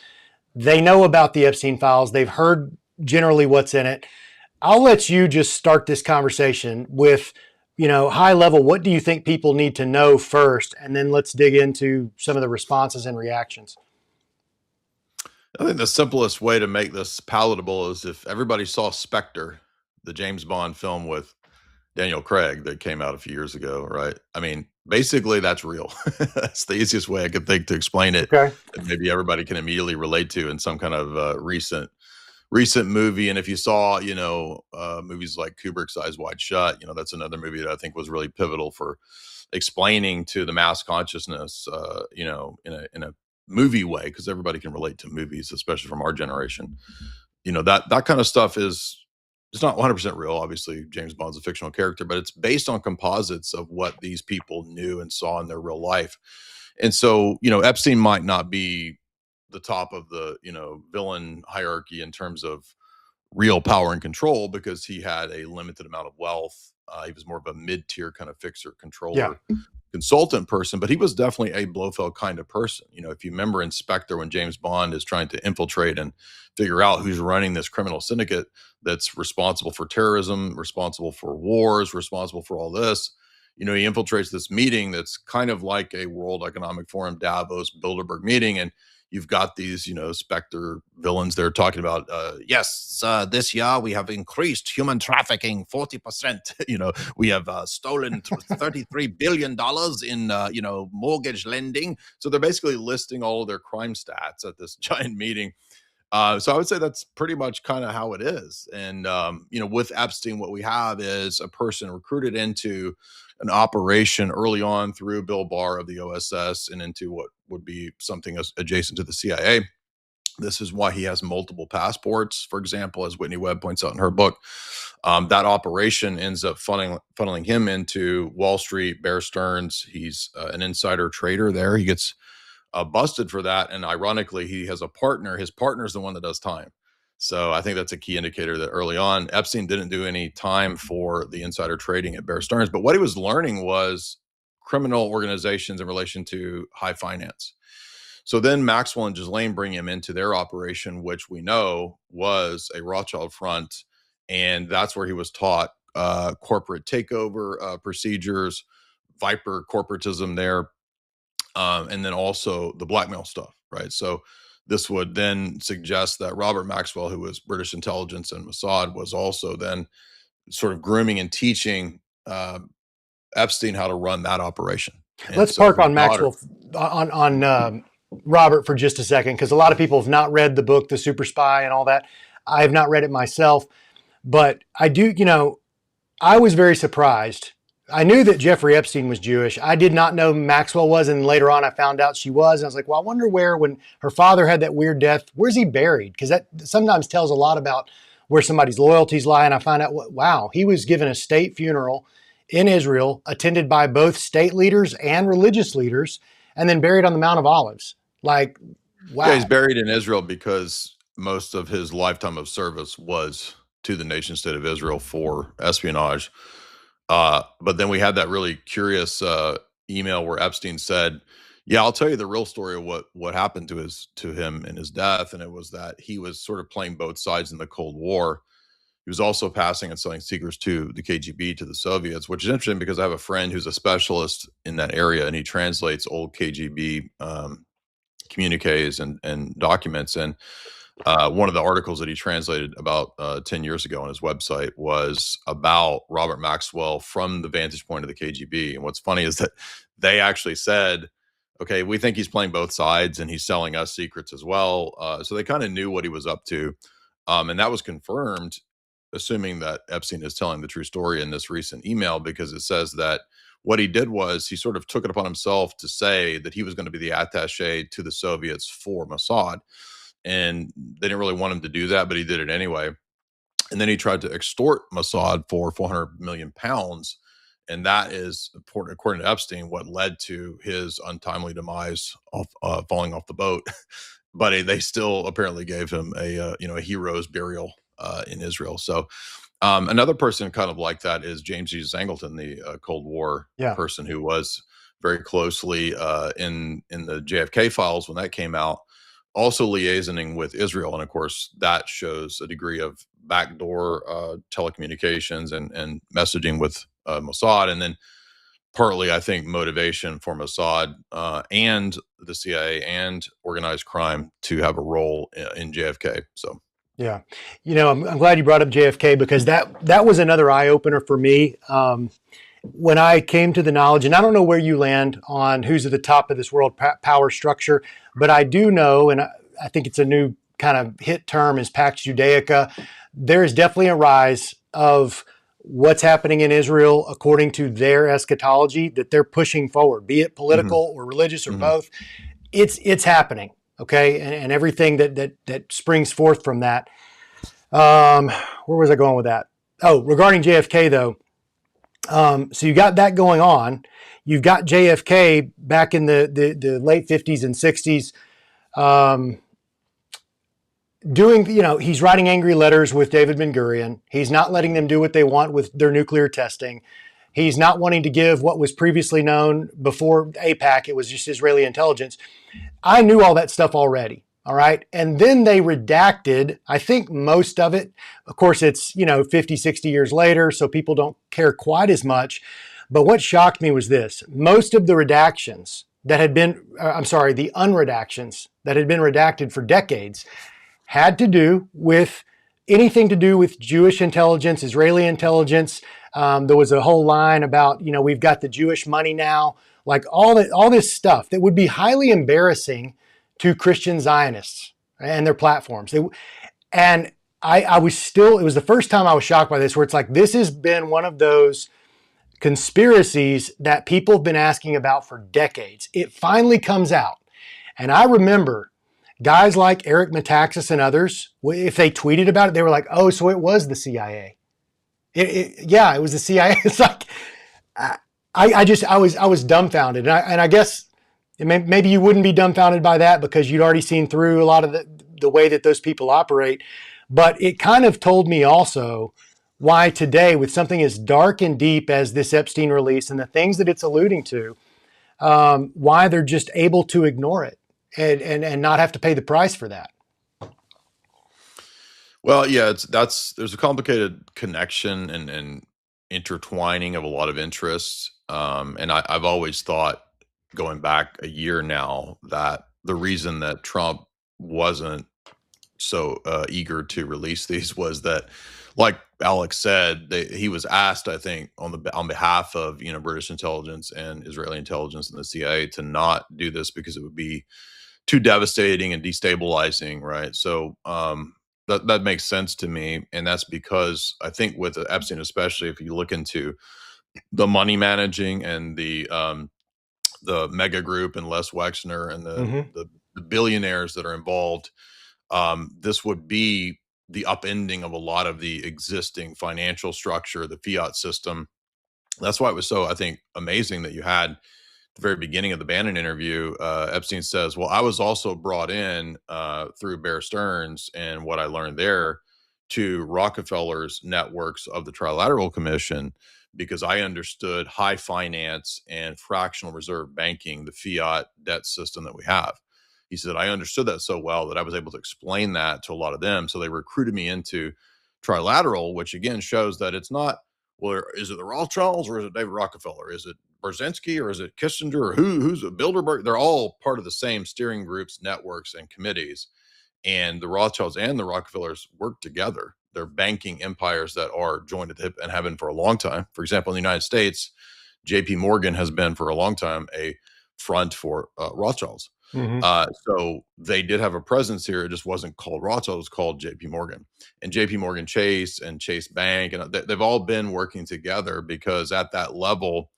They know about the Epstein files. They've heard generally what's in it. I'll let you just start this conversation with, high level. What do you think people need to know first? And then let's dig into some of the responses and reactions. I think the simplest way to make this palatable is if everybody saw Spectre, the James Bond film with Daniel Craig that came out a few years ago, right? I mean, basically that's real. That's the easiest way I could think to explain it. Okay. And maybe everybody can immediately relate to in some kind of recent movie. And if you saw, movies like Kubrick's Eyes Wide Shut, that's another movie that I think was really pivotal for explaining to the mass consciousness, in a movie way, because everybody can relate to movies, especially from our generation. That kind of stuff it's not 100% real. Obviously, James Bond's a fictional character, but it's based on composites of what these people knew and saw in their real life. And so, Epstein might not be the top of the villain hierarchy in terms of real power and control, because he had a limited amount of wealth. He was more of a mid-tier kind of fixer, Yeah. controller, consultant person, but he was definitely a Blofeld kind of person. If you remember in Spectre, when James Bond is trying to infiltrate and figure out who's running this criminal syndicate that's responsible for terrorism, responsible for wars, responsible for all this, he infiltrates this meeting that's kind of like a World Economic Forum, Davos, Bilderberg meeting. And you've got these, Spectre villains there talking about, yes, this year we have increased human trafficking 40%. We have stolen $33 billion in, mortgage lending. So they're basically listing all of their crime stats at this giant meeting. So I would say that's pretty much kind of how it is. And, with Epstein, what we have is a person recruited into an operation early on through Bill Barr of the OSS and into what would be something adjacent to the CIA. This is why he has multiple passports, for example, as Whitney Webb points out in her book. That operation ends up funneling him into Wall Street, Bear Stearns. He's an insider trader there. He gets busted for that. And ironically, he has a partner. His partner is the one that does time. So I think that's a key indicator that early on, Epstein didn't do any time for the insider trading at Bear Stearns. But what he was learning was criminal organizations in relation to high finance. So then Maxwell and Ghislaine bring him into their operation, which we know was a Rothschild front. And that's where he was taught corporate takeover procedures, Viper corporatism there, and then also the blackmail stuff, right? So this would then suggest that Robert Maxwell, who was British intelligence and Mossad, was also then sort of grooming and teaching Epstein how to run that operation. And Let's so park his on daughter, Maxwell, on Robert for just a second, because a lot of people have not read the book, The Super Spy and all that. I have not read it myself, but I do, I was very surprised. I knew that Jeffrey Epstein was Jewish. I did not know Maxwell was, and later on I found out she was. And I was like, well, I wonder where, when her father had that weird death, where's he buried? Because that sometimes tells a lot about where somebody's loyalties lie. And I find out, wow, he was given a state funeral in Israel, attended by both state leaders and religious leaders, and then buried on the Mount of Olives. Like, wow. yeah, he's buried in Israel because most of his lifetime of service was to the nation state of Israel for espionage. But then we had that really curious email where Epstein said, yeah, I'll tell you the real story of what happened to him in his death. And it was that he was sort of playing both sides in the Cold War. He was also passing and selling secrets to the KGB, to the Soviets, which is interesting because I have a friend who's a specialist in that area, and he translates old KGB communiques and documents. And one of the articles that he translated about 10 years ago on his website was about Robert Maxwell from the vantage point of the KGB. And what's funny is that they actually said, okay, we think he's playing both sides and he's selling us secrets as well. So they kind of knew what he was up to. And that was confirmed, assuming that Epstein is telling the true story in this recent email, because it says that what he did was he sort of took it upon himself to say that he was going to be the attaché to the Soviets for Mossad. And they didn't really want him to do that, but he did it anyway. And then he tried to extort Mossad for 400 million pounds. And that is, according to Epstein, what led to his untimely demise, falling off the boat. But they still apparently gave him a hero's burial in Israel. So another person kind of like that is James Jesus Angleton, the Cold War person who was very closely in the JFK files when that came out, also liaisoning with Israel. And of course, that shows a degree of backdoor telecommunications and messaging with Mossad. And then partly, I think, motivation for Mossad and the CIA and organized crime to have a role in JFK. So, yeah, I'm glad you brought up JFK, because that was another eye opener for me. When I came to the knowledge, and I don't know where you land on who's at the top of this world power structure, but I do know, and I think it's a new kind of hit term, is Pax Judaica. There is definitely a rise of what's happening in Israel according to their eschatology that they're pushing forward, be it political or religious or both. It's happening, okay, and everything that springs forth from that. Where was I going with that? Oh, regarding JFK though. So you got that going on. You've got JFK back in the late 50s and 60s. doing, he's writing angry letters with David Ben-Gurion. He's not letting them do what they want with their nuclear testing. He's not wanting to give what was previously known before AIPAC. It was just Israeli intelligence. I knew all that stuff already. All right. And then they redacted, I think, most of it. Of course, it's, 50, 60 years later, so people don't care quite as much. But what shocked me was this. Most of the redactions that had been, the unredactions that had been redacted for decades had to do with anything to do with Jewish intelligence, Israeli intelligence. There was a whole line about, we've got the Jewish money now, like all this stuff that would be highly embarrassing to Christian Zionists and their platforms. And I was still, it was the first time I was shocked by this, where it's like, this has been one of those conspiracies that people have been asking about for decades. It finally comes out. And I remember guys like Eric Metaxas and others, if they tweeted about it, they were like, oh, so it was the CIA. It was the CIA. It's like, I was dumbfounded. And I guess maybe you wouldn't be dumbfounded by that because you'd already seen through a lot of the way that those people operate. But it kind of told me also why today, with something as dark and deep as this Epstein release and the things that it's alluding to, why they're just able to ignore it and not have to pay the price for that. Well, yeah, there's a complicated connection and intertwining of a lot of interests. And I've always thought, going back a year now, that the reason that Trump wasn't so eager to release these was that, like Alex said, he was asked, I think, on behalf of British intelligence and Israeli intelligence and the CIA to not do this because it would be too devastating and destabilizing, right? So that makes sense to me, and that's because I think with Epstein, especially if you look into the money managing and the mega group and Les Wexner and the billionaires that are involved, this would be the upending of a lot of the existing financial structure, the fiat system. That's why it was so, I think, amazing that you had the very beginning of the Bannon interview, Epstein says, well, I was also brought in through Bear Stearns and what I learned there to Rockefeller's networks of the Trilateral Commission because I understood high finance and fractional reserve banking, the fiat debt system that we have. He said, I understood that so well that I was able to explain that to a lot of them. So they recruited me into Trilateral, which again shows that it's not, well, is it the Rothschilds or is it David Rockefeller? Is it Brzezinski or is it Kissinger or who's a Bilderberg? They're all part of the same steering groups, networks, and committees. And the Rothschilds and the Rockefellers work together. They're banking empires that are joined at the hip and have been for a long time. For example, in the United States, J.P. Morgan has been for a long time a front for Rothschilds. So they did have a presence here. It just wasn't called Rothschild. It was called J.P. Morgan. And J.P. Morgan Chase and Chase Bank, and they've all been working together because at that level,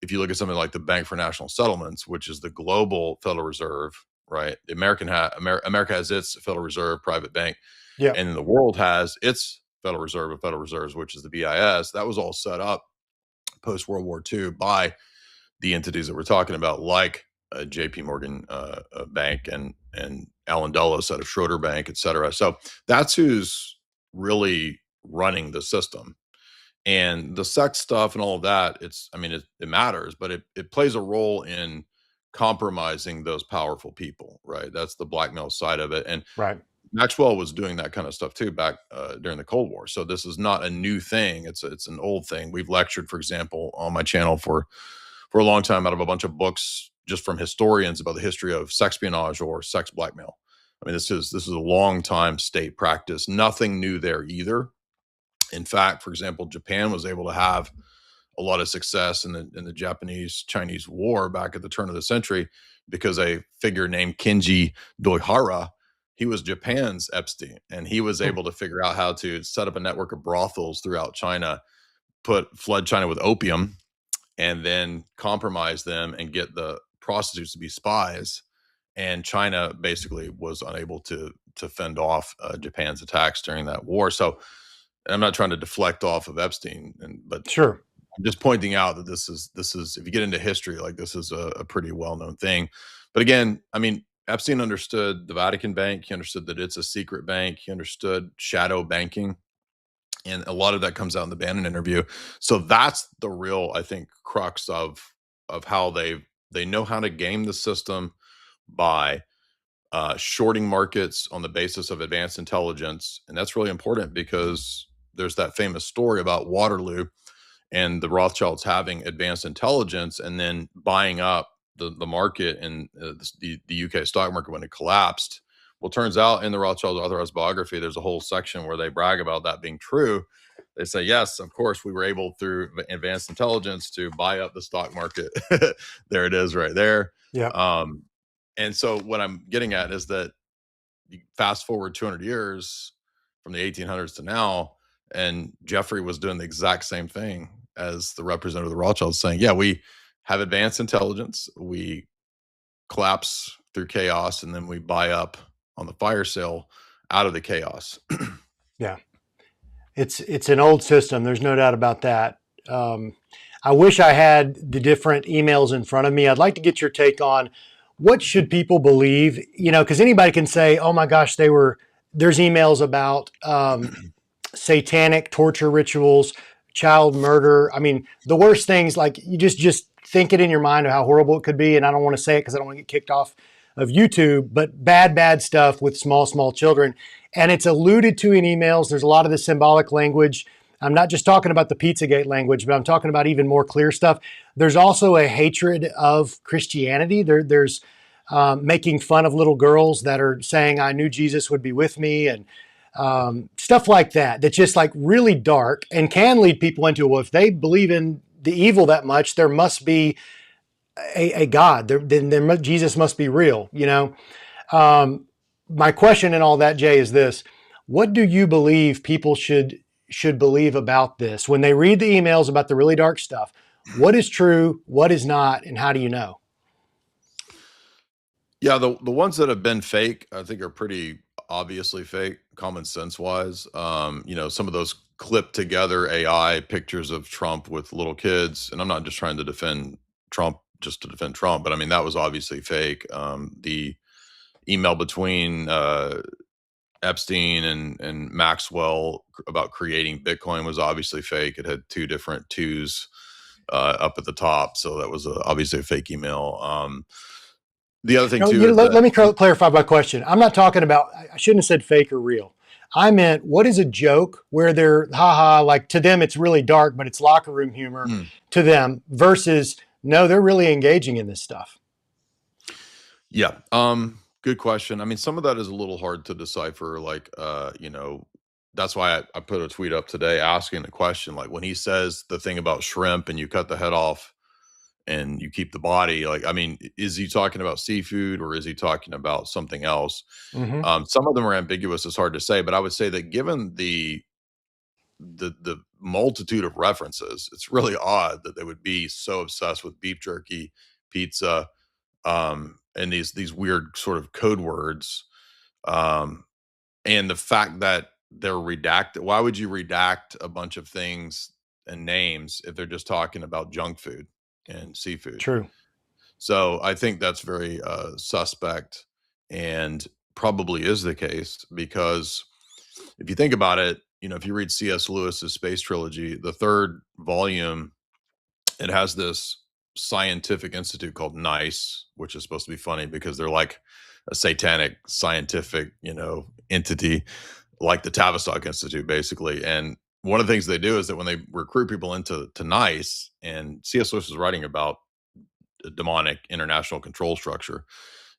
if you look at something like the Bank for National Settlements, which is the global Federal Reserve, right? America has its Federal Reserve private bank, Yeah. and then the world has its Federal Reserve of Federal Reserves, which is the BIS. That was all set up post World War II by the entities that we're talking about, like J.P. Morgan Bank and Alan Dulles out of Schroeder Bank, et cetera. So that's who's really running the system. And the sex stuff and all of that, it matters, but it plays a role in compromising those powerful people, right? That's the blackmail side of it. And Right. Maxwell was doing that kind of stuff too back during the Cold War. So this is not a new thing. It's an old thing. We've lectured, for example, on my channel for a long time out of a bunch of books just from historians about the history of sexpionage or sex blackmail. I mean, this is a long time state practice. Nothing new there either. In fact, for example, Japan was able to have a lot of success in the Japanese-Chinese War back at the turn of the century because a figure named Kenji Doihara, he was Japan's Epstein, and he was able to figure out how to set up a network of brothels throughout China, flood China with opium, and then compromise them and get the prostitutes to be spies. And China basically was unable to fend off Japan's attacks during that war. So I'm not trying to deflect off of Epstein, but Sure. I'm just pointing out that this is if you get into history, like this is a pretty well known thing. But again, I mean, Epstein understood the Vatican Bank. He understood that it's a secret bank. He understood shadow banking. And a lot of that comes out in the Bannon interview. So that's the real, I think, crux of how they know how to game the system by shorting markets on the basis of advanced intelligence. And that's really important because there's that famous story about Waterloo and the Rothschilds having advanced intelligence and then buying up the market and the UK stock market when it collapsed. Well, it turns out in the Rothschild authorized biography, there's a whole section where they brag about that being true. They say, yes, of course, we were able through advanced intelligence to buy up the stock market. There it is right there. Yeah. And so what I'm getting at is that you fast forward 200 years from the 1800s to now, and Jeffrey was doing the exact same thing as the representative of the Rothschilds, saying, yeah, we have advanced intelligence, we collapse through chaos, and then we buy up on the fire sale out of the chaos. Yeah. It's an old system. There's no doubt about that. I wish I had the different emails in front of me. I'd like to get your take on what should people believe, because anybody can say, oh my gosh, there's emails about satanic torture rituals, child murder. I mean, the worst things, like you just think it in your mind of how horrible it could be. And I don't want to say it because I don't want to get kicked off of YouTube, but bad stuff with small children. And it's alluded to in emails. There's a lot of the symbolic language. I'm not just talking about the Pizzagate language, but I'm talking about even more clear stuff. There's also a hatred of Christianity. There's making fun of little girls that are saying, I knew Jesus would be with me, and stuff like that. That's just like really dark and can lead people into, well, if they believe in the evil that much, there must be a God. Then Jesus must be real, My question in all that, Jay, is this: what do you believe people should believe about this when they read the emails about the really dark stuff? What is true? What is not? And how do you know? Yeah, the ones that have been fake, I think, are pretty obviously fake, common sense wise. Some of those clipped together AI pictures of Trump with little kids, and I'm not just trying to defend Trump just to defend Trump, but I mean that was obviously fake. The email between Epstein and Maxwell about creating Bitcoin was obviously fake. It had two different twos up at the top, so that was obviously a fake email. The other thing too is let me that clarify my question. I'm not talking about, I shouldn't have said fake or real. I meant, what is a joke where they're, haha, like to them it's really dark, but it's locker room humor to them, versus, no, they're really engaging in this stuff. yeah, good question. I mean, some of that is a little hard to decipher. Like, that's why I put a tweet up today asking the question, like when he says the thing about shrimp and you cut the head off and you keep the body, like, I mean, is he talking about seafood or is he talking about something else? Mm-hmm. Some of them are ambiguous. It's hard to say, but I would say that given the multitude of references, it's really odd that they would be so obsessed with beef jerky, pizza, and these weird sort of code words, um, and the fact that they're redacted. Why would you redact a bunch of things and names if they're just talking about junk food and seafood? True. So I think that's very suspect, and probably is the case because if you think about it, if you read C.S. Lewis's Space Trilogy, the third volume, it has this scientific institute called NICE, which is supposed to be funny because they're like a satanic scientific, entity, like the Tavistock Institute, basically. And one of the things they do is that when they recruit people into NICE, and C.S. Lewis is writing about a demonic international control structure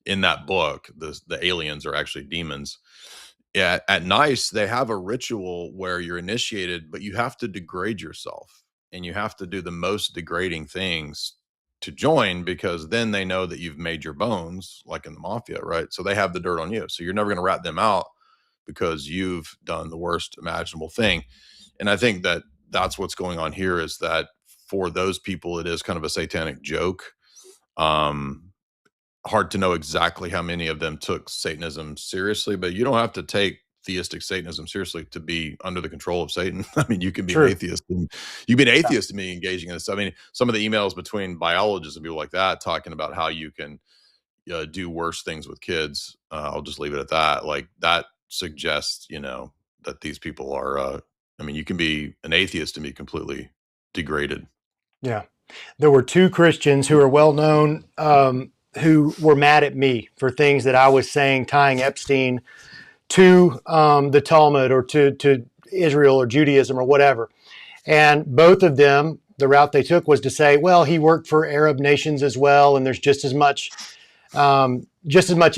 in that book, the aliens are actually demons. Yeah, at NICE, they have a ritual where you're initiated, but you have to degrade yourself and you have to do the most degrading things to join because then they know that you've made your bones, like in the mafia, right? So they have the dirt on you. So you're never going to rat them out because you've done the worst imaginable thing. And I think that that's what's going on here is that for those people, it is kind of a satanic joke. Hard to know exactly how many of them took Satanism seriously, but you don't have to take theistic Satanism seriously to be under the control of Satan. I mean, you can be an True. atheist and you can be an atheist to me engaging in this. I mean, some of the emails between biologists and people like that talking about how you can, do worse things with kids. I'll just leave it at that. Like that suggests, that these people are. I mean, you can be an atheist and be completely degraded. Yeah. There were two Christians who are well known who were mad at me for things that I was saying, tying Epstein to the Talmud or to Israel or Judaism or whatever. And both of them, the route they took was to say, well, he worked for Arab nations as well, and there's just as much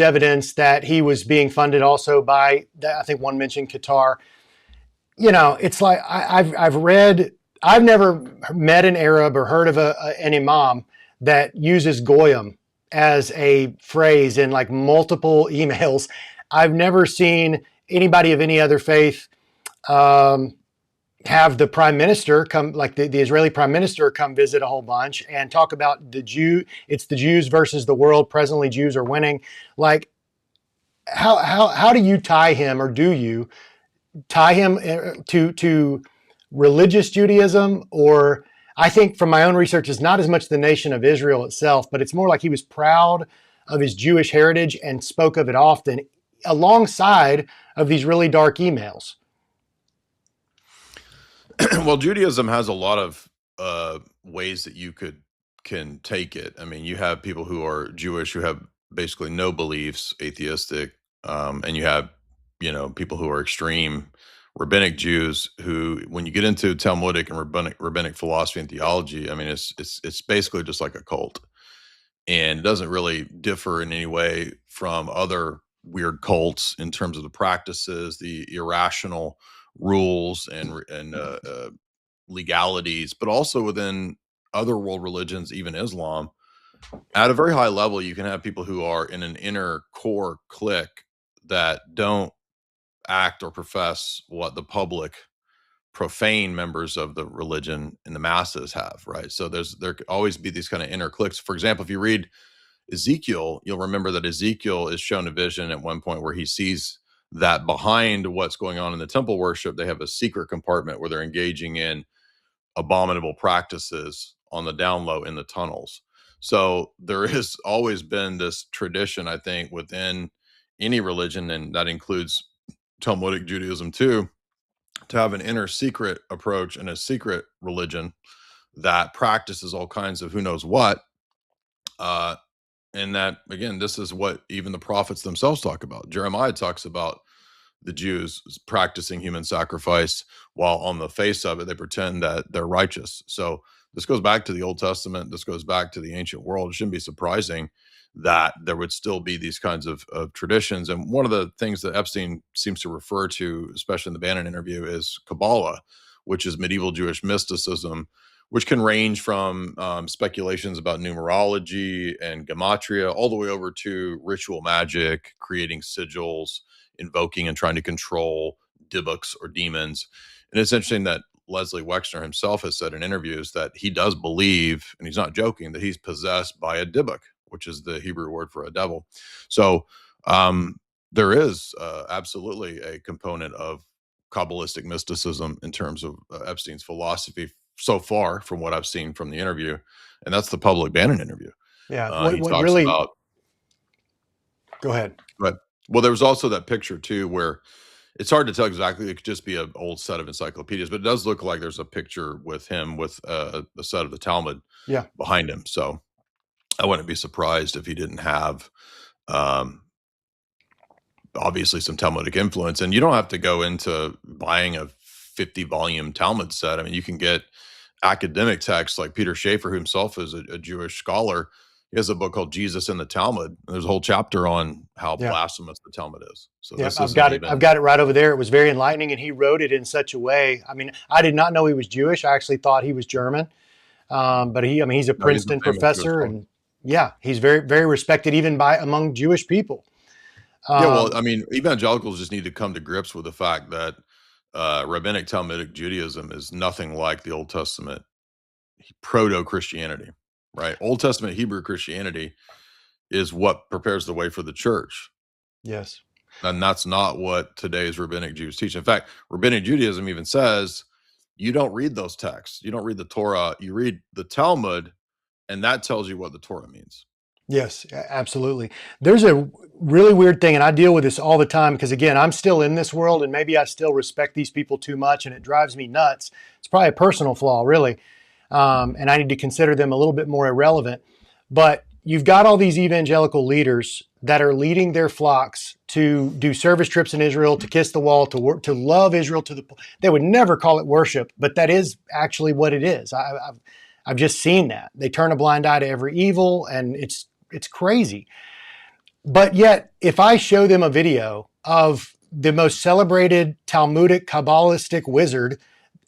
evidence that he was being funded also by, I think one mentioned Qatar. It's like I've read, I've never met an Arab or heard of an imam that uses goyim as a phrase in like multiple emails. I've never seen anybody of any other faith have the prime minister come, like the Israeli prime minister, come visit a whole bunch and talk about it's the Jews versus the world. Presently, Jews are winning. Like, how do you tie him, or do you tie him to religious Judaism? Or I think from my own research, it's not as much the nation of Israel itself, but it's more like he was proud of his Jewish heritage and spoke of it often alongside of these really dark emails. Well, Judaism has a lot of ways that you can take it. I mean, you have people who are Jewish who have basically no beliefs, atheistic, and you have people who are extreme rabbinic Jews who, when you get into Talmudic and rabbinic philosophy and theology, I mean, it's basically just like a cult, and it doesn't really differ in any way from other weird cults in terms of the practices, the irrational rules and legalities, but also within other world religions, even Islam. At a very high level, you can have people who are in an inner core clique that don't act or profess what the public profane members of the religion and the masses have, right? So there could always be these kind of inner cliques. For example, if you read Ezekiel, you'll remember that Ezekiel is shown a vision at one point where he sees that behind what's going on in the temple worship, they have a secret compartment where they're engaging in abominable practices on the down low in the tunnels. So there has always been this tradition, I think, within any religion, and that includes Talmudic Judaism too, to have an inner secret approach and a secret religion that practices all kinds of who knows what. Uh, and that, again, this is what even the prophets themselves talk about. Jeremiah talks about the Jews practicing human sacrifice while on the face of it, they pretend that they're righteous. So this goes back to the Old Testament. This goes back to the ancient world. It shouldn't be surprising that there would still be these kinds of traditions. And one of the things that Epstein seems to refer to, especially in the Bannon interview, is Kabbalah, which is medieval Jewish mysticism, which can range from speculations about numerology and gematria all the way over to ritual magic, creating sigils, invoking and trying to control dibbuks or demons. And it's interesting that Leslie Wexner himself has said in interviews that he does believe, and he's not joking, that he's possessed by a dibbuk, which is the Hebrew word for a devil. So there is absolutely a component of Kabbalistic mysticism in terms of Epstein's philosophy so far, from what I've seen from the interview. And that's the public Bannon interview. Yeah. He What talks really? about. Go ahead. But well, there was also that picture too where it's hard to tell exactly. It could just be an old set of encyclopedias, but it does look like there's a picture with him with a set of the Talmud Yeah. behind him. So I wouldn't be surprised if he didn't have, um, obviously, some Talmudic influence. And you don't have to go into buying a 50-volume Talmud set. I mean, you can get academic texts like Peter Schaeffer, who himself is a Jewish scholar. He has a book called Jesus in the Talmud. And there's a whole chapter on how Yeah. blasphemous the Talmud is. So Yeah, this I've isn't got it. even. I've got it right over there. It was very enlightening, and he wrote it in such a way. I mean, I did not know he was Jewish. I actually thought he was German, but he's a No, he's a Princeton famous Jewish professor, scholar. and yeah, he's very, very respected even by among Jewish people. Yeah, well, I mean, evangelicals just need to come to grips with the fact that rabbinic Talmudic Judaism is nothing like the Old Testament proto-Christianity, right? Old Testament Hebrew Christianity is what prepares the way for the church. Yes. And that's not what today's rabbinic Jews teach. In fact, rabbinic Judaism even says you don't read those texts. You don't read the Torah. You read the Talmud, and that tells you what the Torah means. Yes, absolutely. There's a really weird thing, and I deal with this all the time because, again, I'm still in this world and maybe I still respect these people too much and it drives me nuts. It's probably a personal flaw, really. And I need to consider them a little bit more irrelevant. But you've got all these evangelical leaders that are leading their flocks to do service trips in Israel, to kiss the wall, to work, to love Israel. They would never call it worship, but that is actually what it is. I've just seen that they turn a blind eye to every evil, and it's crazy. But yet, if I show them a video of the most celebrated Talmudic Kabbalistic wizard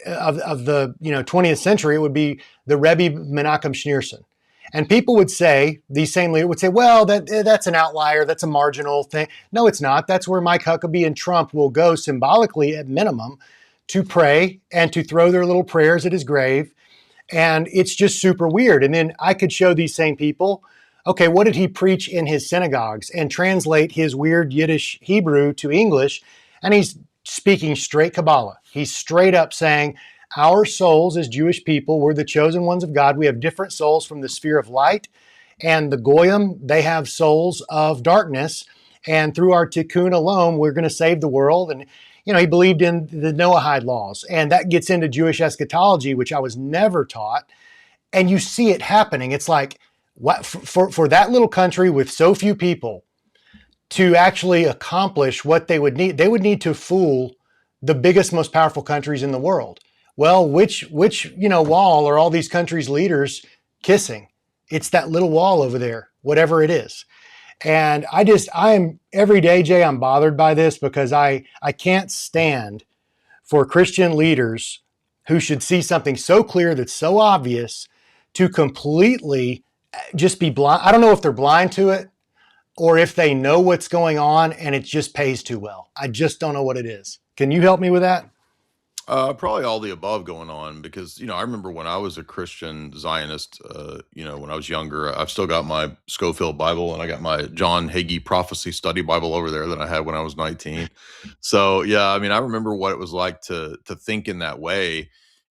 of the 20th century, it would be the Rebbe Menachem Schneerson. And people would say, these same leaders would say, well, that's an outlier, that's a marginal thing. No, it's not. That's where Mike Huckabee and Trump will go symbolically at minimum to pray and to throw their little prayers at his grave. And it's just super weird. And then I could show these same people, okay, what did he preach in his synagogues, and translate his weird Yiddish Hebrew to English. And he's speaking straight Kabbalah. He's straight up saying, our souls as Jewish people, we're the chosen ones of God. We have different souls from the sphere of light. And the Goyim, they have souls of darkness. And through our tikkun alone, we're going to save the world. And he believed in the Noahide laws. And that gets into Jewish eschatology, which I was never taught. And you see it happening. It's like, what for that little country with so few people to actually accomplish what they would need to fool the biggest, most powerful countries in the world. Well, which wall are all these countries' leaders kissing? It's that little wall over there, whatever it is. And I am every day, Jay, I'm bothered by this because I can't stand for Christian leaders who should see something so clear that's so obvious to completely just be blind. I don't know if they're blind to it or if they know what's going on and it just pays too well. I just don't know what it is. Can you help me with that? Probably all the above going on because, I remember when I was a Christian Zionist, when I was younger, I've still got my Scofield Bible and I got my John Hagee Prophecy Study Bible over there that I had when I was 19. So, yeah, I mean, I remember what it was like to think in that way.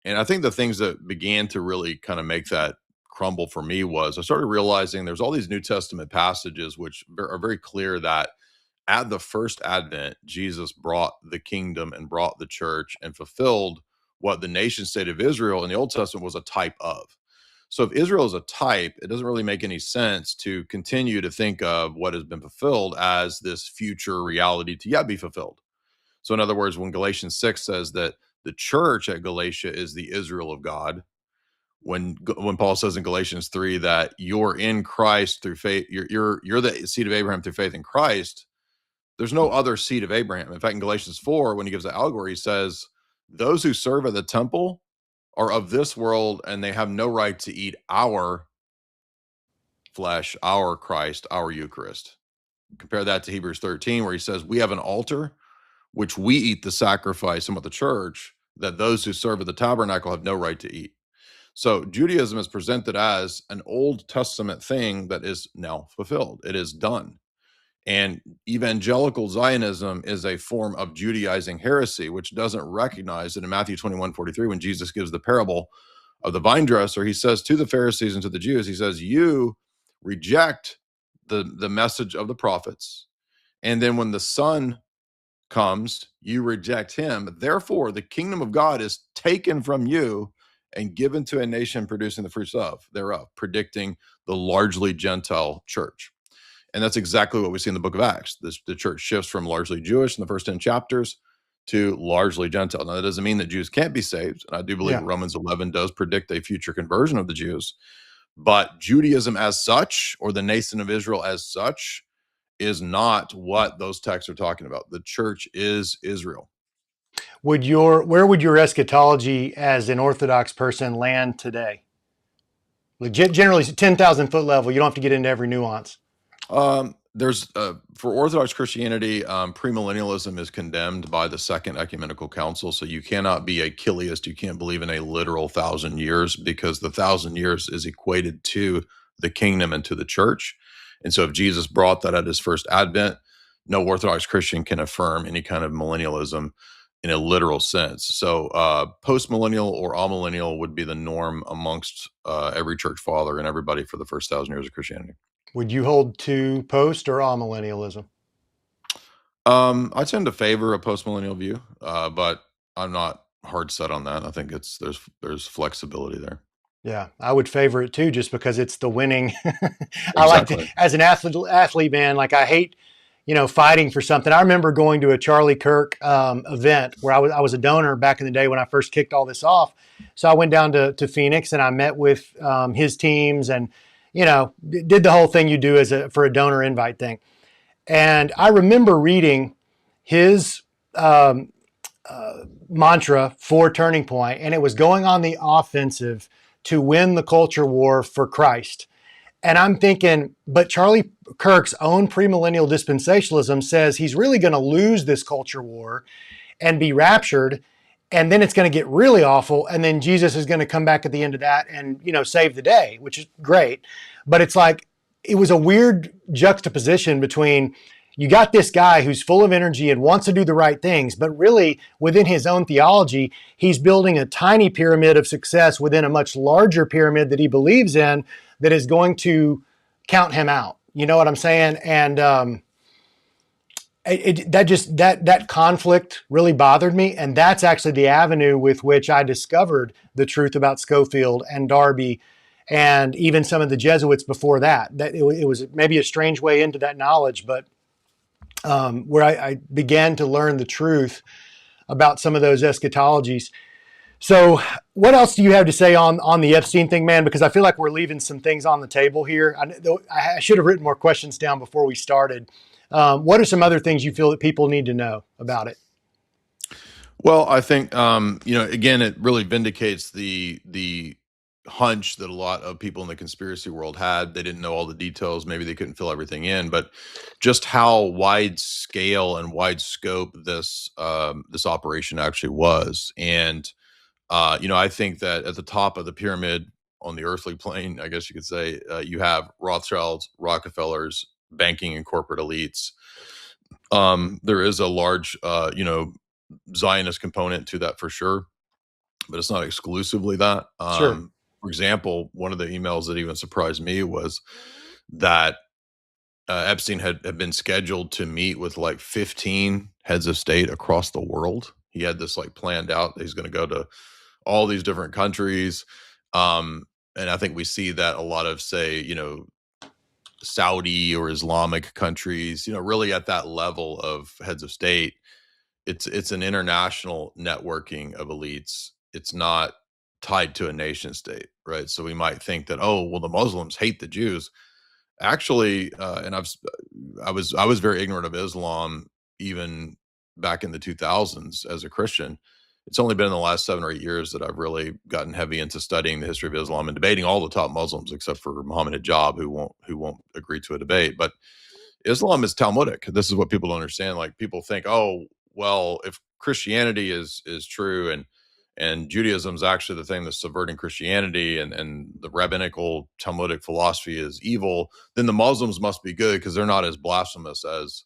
And I think the things that began to really kind of make that crumble for me was I started realizing there's all these New Testament passages which are very clear that at the first advent, Jesus brought the kingdom and brought the church and fulfilled what the nation state of Israel in the Old Testament was a type of. So if Israel is a type, it doesn't really make any sense to continue to think of what has been fulfilled as this future reality to yet be fulfilled. So in other words, when Galatians 6 says that the church at Galatia is the Israel of God, when Paul says in Galatians 3 that you're in Christ through faith, you're the seed of Abraham through faith in Christ, there's no other seed of Abraham. In fact, in Galatians 4, when he gives the allegory, he says, those who serve at the temple are of this world and they have no right to eat our flesh, our Christ, our Eucharist. Compare that to Hebrews 13, where he says, we have an altar, which we eat the sacrifice and with the church, that those who serve at the tabernacle have no right to eat. So Judaism is presented as an Old Testament thing that is now fulfilled. It is done. And evangelical Zionism is a form of Judaizing heresy, which doesn't recognize that in Matthew 21:43, when Jesus gives the parable of the vine dresser, he says to the Pharisees and to the Jews, he says, you reject the message of the prophets. And then when the Son comes, you reject him. Therefore, the kingdom of God is taken from you and given to a nation producing the fruits thereof, predicting the largely Gentile church. And that's exactly what we see in the book of Acts. The church shifts from largely Jewish in the first 10 chapters to largely Gentile. Now, that doesn't mean that Jews can't be saved. And I do believe Romans 11 does predict a future conversion of the Jews. But Judaism as such, or the nation of Israel as such, is not what those texts are talking about. The church is Israel. Where would your eschatology as an Orthodox person land today? Generally, 10,000 foot level. You don't have to get into every nuance. There's for Orthodox Christianity, premillennialism is condemned by the Second Ecumenical Council. So you cannot be a Chiliast. You can't believe in a literal 1,000 years because the 1,000 years is equated to the kingdom and to the church. And so if Jesus brought that at his first advent, no Orthodox Christian can affirm any kind of millennialism. in a literal sense. So post-millennial or amillennial would be the norm amongst every church father and everybody for the first 1,000 years of Christianity. Would you hold to post or amillennialism? I tend to favor a post-millennial view, but I'm not hard set on that. I think there's flexibility there. Yeah, I would favor it too, just because it's the winning. I like to, Exactly. as an athlete, man. Like I hate, fighting for something. I remember going to a Charlie Kirk event where I was a donor back in the day when I first kicked all this off. So I went down to Phoenix and I met with his teams and did the whole thing you do for a donor invite thing. And I remember reading his mantra for Turning Point, and it was going on the offensive to win the culture war for Christ. And I'm thinking, but Charlie Kirk's own premillennial dispensationalism says he's really going to lose this culture war and be raptured. And then it's going to get really awful. And then Jesus is going to come back at the end of that and, save the day, which is great. But it's like, it was a weird juxtaposition between you got this guy who's full of energy and wants to do the right things, but really within his own theology, he's building a tiny pyramid of success within a much larger pyramid that he believes in that is going to count him out. You know what I'm saying? And that conflict really bothered me. And that's actually the avenue with which I discovered the truth about Schofield and Darby and even some of the Jesuits before that. That it was maybe a strange way into that knowledge, but where I began to learn the truth about some of those eschatologies. So what else do you have to say on the Epstein thing, man? Because I feel like we're leaving some things on the table here. I should have written more questions down before we started. What are some other things you feel that people need to know about it? Well, I think again, it really vindicates the hunch that a lot of people in the conspiracy world had. They didn't know all the details. Maybe they couldn't fill everything in, but just how wide scale and wide scope this operation actually was. And I think that at the top of the pyramid on the earthly plane, I guess you could say, you have Rothschilds, Rockefellers, banking and corporate elites. There is a large, Zionist component to that for sure, but it's not exclusively that. Sure. For example, one of the emails that even surprised me was that Epstein had been scheduled to meet with like 15 heads of state across the world. He had this like planned out. He's going to go to all these different countries. And I think we see that a lot of, say, Saudi or Islamic countries, really at that level of heads of state. It's an international networking of elites. It's not tied to a nation state, right? So we might think that, oh, well, the Muslims hate the Jews. Actually, and I was very ignorant of Islam even back in the 2000s as a Christian. It's only been in the last 7 or 8 years that I've really gotten heavy into studying the history of Islam and debating all the top Muslims except for Muhammad Hijab, who won't agree to a debate. But Islam is Talmudic. This is what people don't understand. Like people think, oh, well, if Christianity is true and Judaism is actually the thing that's subverting Christianity and the rabbinical Talmudic philosophy is evil, then the Muslims must be good because they're not as blasphemous as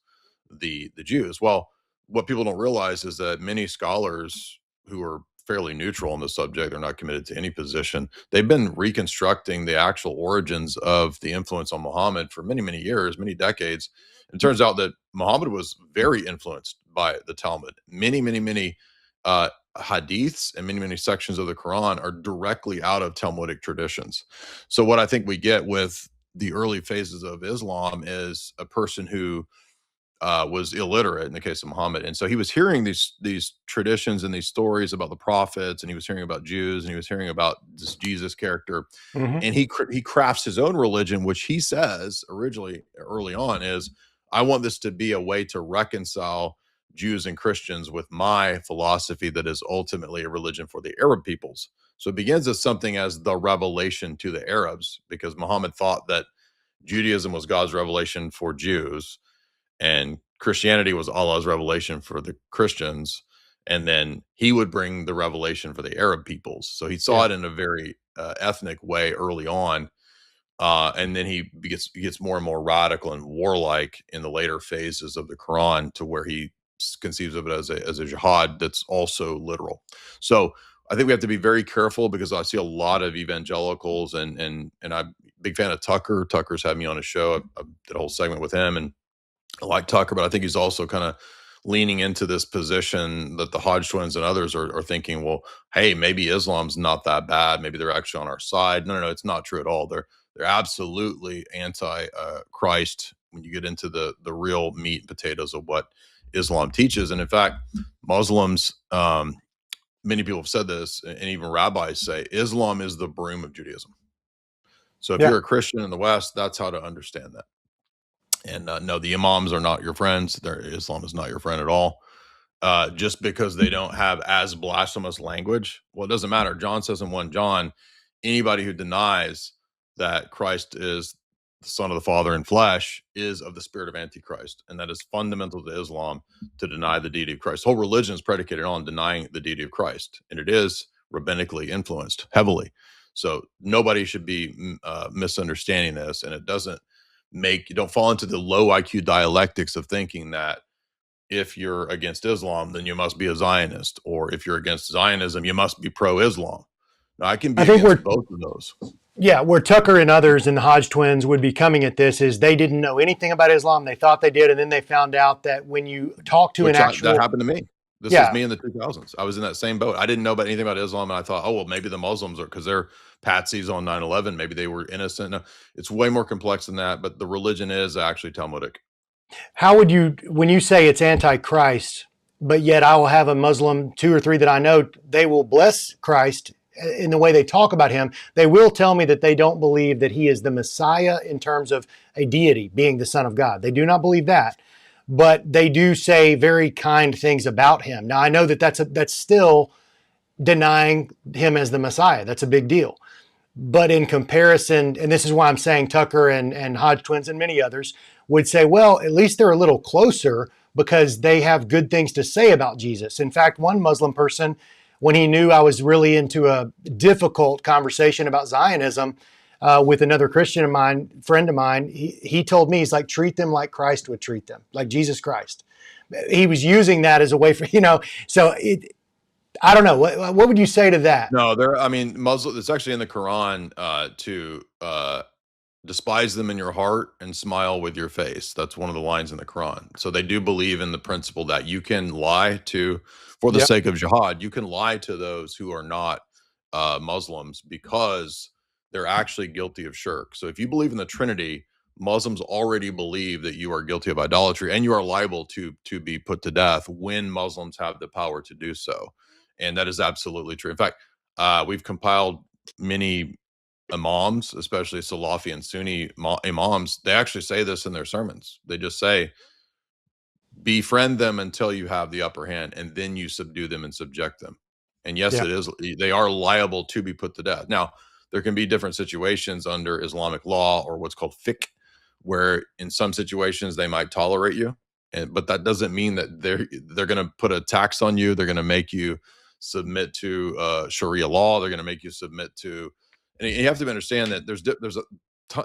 the Jews. Well, what people don't realize is that many scholars who are fairly neutral on the subject, they're not committed to any position. They've been reconstructing the actual origins of the influence on Muhammad for many, many years, many decades. It turns out that Muhammad was very influenced by the Talmud. Many, many, many hadiths and many, many sections of the Quran are directly out of Talmudic traditions. So what I think we get with the early phases of Islam is a person who was illiterate in the case of Muhammad, and so he was hearing these traditions and these stories about the prophets, and he was hearing about Jews, and he was hearing about this Jesus character, Mm-hmm. and he crafts his own religion, which he says originally early on is, I want this to be a way to reconcile Jews and Christians with my philosophy that is ultimately a religion for the Arab peoples. So it begins as something as the revelation to the Arabs, because Muhammad thought that Judaism was God's revelation for Jews and Christianity was Allah's revelation for the Christians. And then he would bring the revelation for the Arab peoples. So he saw Yeah. it in a very ethnic way early on. And then he gets more and more radical and warlike in the later phases of the Quran, to where he conceives of it as a jihad that's also literal. So I think we have to be very careful, because I see a lot of evangelicals, and I'm a big fan of Tucker. Tucker's had me on his show. I did a whole segment with him, and I like Tucker, but I think he's also kind of leaning into this position that the Hodge twins and others are thinking, well, hey, maybe Islam's not that bad. Maybe they're actually on our side. No, it's not true at all. They're absolutely anti Christ when you get into the real meat and potatoes of what Islam teaches. And in fact, Muslims, many people have said this, and even rabbis say Islam is the broom of Judaism. So if Yeah. you're a Christian in the West, that's how to understand that. And no, the imams are not your friends. Islam is not your friend at all. Just because they don't have as blasphemous language, well, it doesn't matter. John says in 1 John, anybody who denies that Christ is the Son of the Father in flesh is of the spirit of Antichrist. And that is fundamental to Islam, to deny the deity of Christ. The whole religion is predicated on denying the deity of Christ. And it is rabbinically influenced heavily. So nobody should be misunderstanding this. And it doesn't you don't fall into the low IQ dialectics of thinking that if you're against Islam, then you must be a Zionist, or if you're against Zionism, you must be pro-Islam. Now, I can be I think against both of those. Yeah, where Tucker and others and the Hodge twins would be coming at this is they didn't know anything about Islam. They thought they did, and then they found out that when you talk to that happened to me. This is me in the 2000s. I was in that same boat. I didn't know about anything about Islam, and I thought, oh, well, maybe the Muslims are, because they're patsies on 9/11. Maybe they were innocent. No, it's way more complex than that, but the religion is actually Talmudic. How would you, when you say it's anti-Christ, but yet I will have a Muslim, 2 or 3 that I know, they will bless Christ in the way they talk about him. They will tell me that they don't believe that he is the Messiah in terms of a deity, being the Son of God. They do not believe that, but they do say very kind things about him. Now, I know that that's still denying him as the Messiah. That's a big deal. But in comparison, and this is why I'm saying Tucker and Hodge twins and many others would say, well, at least they're a little closer because they have good things to say about Jesus. In fact, one Muslim person, when he knew I was really into a difficult conversation about Zionism with another Christian of mine, friend of mine, he told me, he's like, treat them like Christ would treat them, like Jesus Christ. He was using that as a way for, so I don't know. What would you say to that? No, Muslim. It's actually in the Quran to despise them in your heart and smile with your face. That's one of the lines in the Quran. So they do believe in the principle that you can lie for the sake of jihad, you can lie to those who are not Muslims, because they're actually guilty of shirk. So if you believe in the Trinity, Muslims already believe that you are guilty of idolatry, and you are liable to be put to death when Muslims have the power to do so. And that is absolutely true. In fact, we've compiled many imams, especially Salafi and Sunni imams. They actually say this in their sermons. They just say, befriend them until you have the upper hand, and then you subdue them and subject them. And yes, it is. They are liable to be put to death. Now, there can be different situations under Islamic law, or what's called fiqh, where in some situations they might tolerate you, but that doesn't mean that they're going to put a tax on you. They're going to make you submit to Sharia law. They're going to make you submit to, and you have to understand that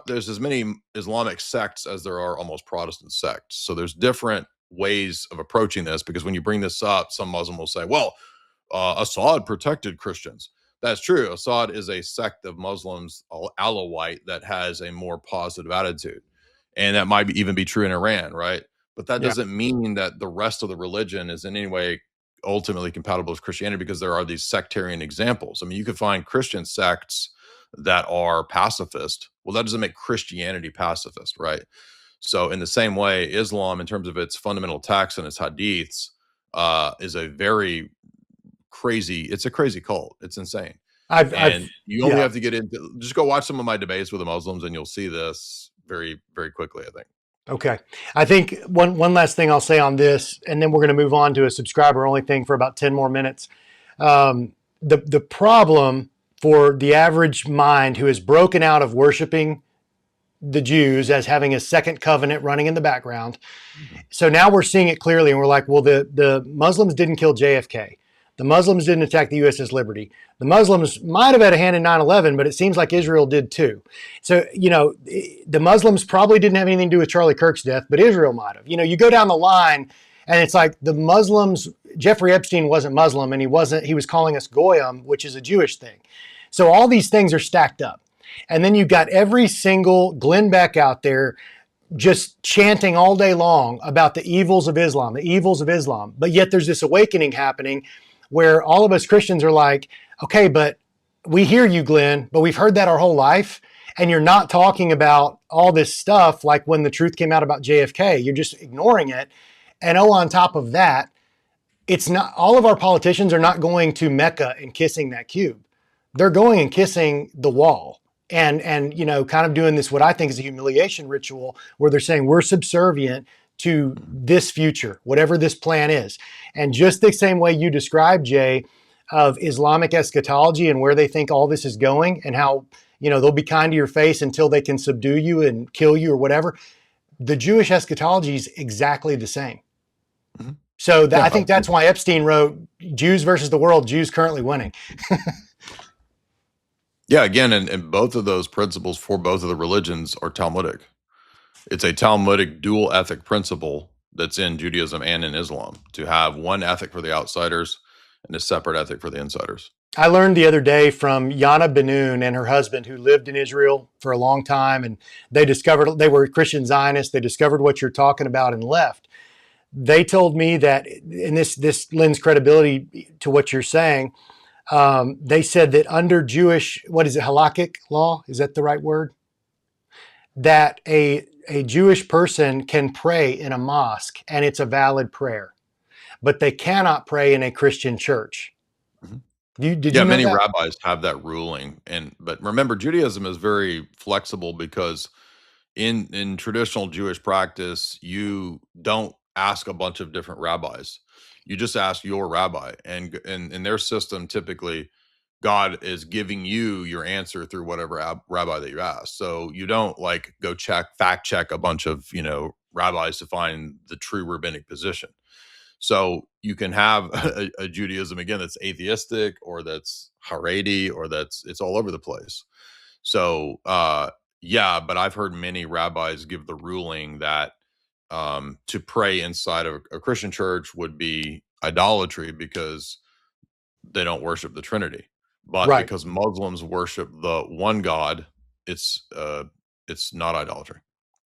there's as many Islamic sects as there are almost Protestant sects. So there's different ways of approaching this, because when you bring this up, some Muslim will say, well, Assad protected Christians. That's true. Assad is a sect of Muslims, Alawite, that has a more positive attitude. And that might even be true in Iran, right? But that doesn't mean that the rest of the religion is in any way ultimately compatible with Christianity, because there are these sectarian examples. I mean, you could find Christian sects that are pacifist. Well, that doesn't make Christianity pacifist, right? So in the same way, Islam, in terms of its fundamental texts and its hadiths, is a very it's a crazy cult. It's insane. You only have to get into, just go watch some of my debates with the Muslims, and you'll see this very, very quickly, I think. Okay. I think one last thing I'll say on this, and then we're going to move on to a subscriber only thing for about 10 more minutes. The problem for the average mind who is broken out of worshiping the Jews as having a second covenant running in the background. So now we're seeing it clearly, and we're like, well, the Muslims didn't kill JFK. The Muslims didn't attack the USS Liberty. The Muslims might have had a hand in 9/11, but it seems like Israel did too. So, the Muslims probably didn't have anything to do with Charlie Kirk's death, but Israel might have. You go down the line, And it's like the Muslims, Jeffrey Epstein wasn't Muslim, and he was calling us Goyim, which is a Jewish thing. So all these things are stacked up. And then you've got every single Glenn Beck out there just chanting all day long about the evils of Islam, the evils of Islam. But yet there's this awakening happening where all of us Christians are like, okay, but we hear you, Glenn, but we've heard that our whole life. And you're not talking about all this stuff like when the truth came out about JFK. You're just ignoring it. And oh, on top of that, it's not all of our politicians are not going to Mecca and kissing that cube. They're going and kissing the wall. And you know, kind of doing this what I think is a humiliation ritual where they're saying we're subservient to this future, whatever this plan is. And just the same way you described, Jay, of Islamic eschatology and where they think all this is going and how, you know, they'll be kind to your face until they can subdue you and kill you or whatever. The Jewish eschatology is exactly the same. Mm-hmm. So I think that's why Epstein wrote Jews versus the world, Jews currently winning. Yeah, again, and both of those principles for both of the religions are Talmudic. It's a Talmudic dual ethic principle that's in Judaism and in Islam, to have one ethic for the outsiders and a separate ethic for the insiders. I learned the other day from Yana Benoon and her husband, who lived in Israel for a long time, and they were Christian Zionists. They discovered what you're talking about and left. They told me that, and this lends credibility to what you're saying. They said that under Jewish, what is it, halakhic law? Is that the right word? That a Jewish person can pray in a mosque and it's a valid prayer, but they cannot pray in a Christian church. Mm-hmm. Did you know many that? rabbis have that ruling, but remember, Judaism is very flexible because in traditional Jewish practice, you don't ask a bunch of different rabbis. You just ask your rabbi, and in their system, typically, God is giving you your answer through whatever rabbi that you ask. So you don't like go fact check a bunch of rabbis to find the true rabbinic position. So you can have a Judaism again that's atheistic or that's Haredi or it's all over the place. So yeah, but I've heard many rabbis give the ruling that to pray inside of a Christian church would be idolatry because they don't worship the Trinity. But Right. because Muslims worship the one God, it's not idolatry.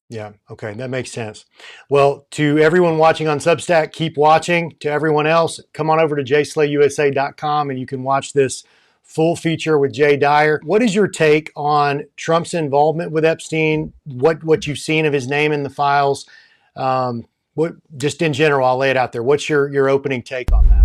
Yeah. Okay. That makes sense. Well, to everyone watching on Substack, keep watching. To everyone else, come on over to jslayusa.com and you can watch this full feature with Jay Dyer. What is your take on Trump's involvement with Epstein? What you've seen of his name in the files? What just in general, I'll lay it out there. What's your opening take on that?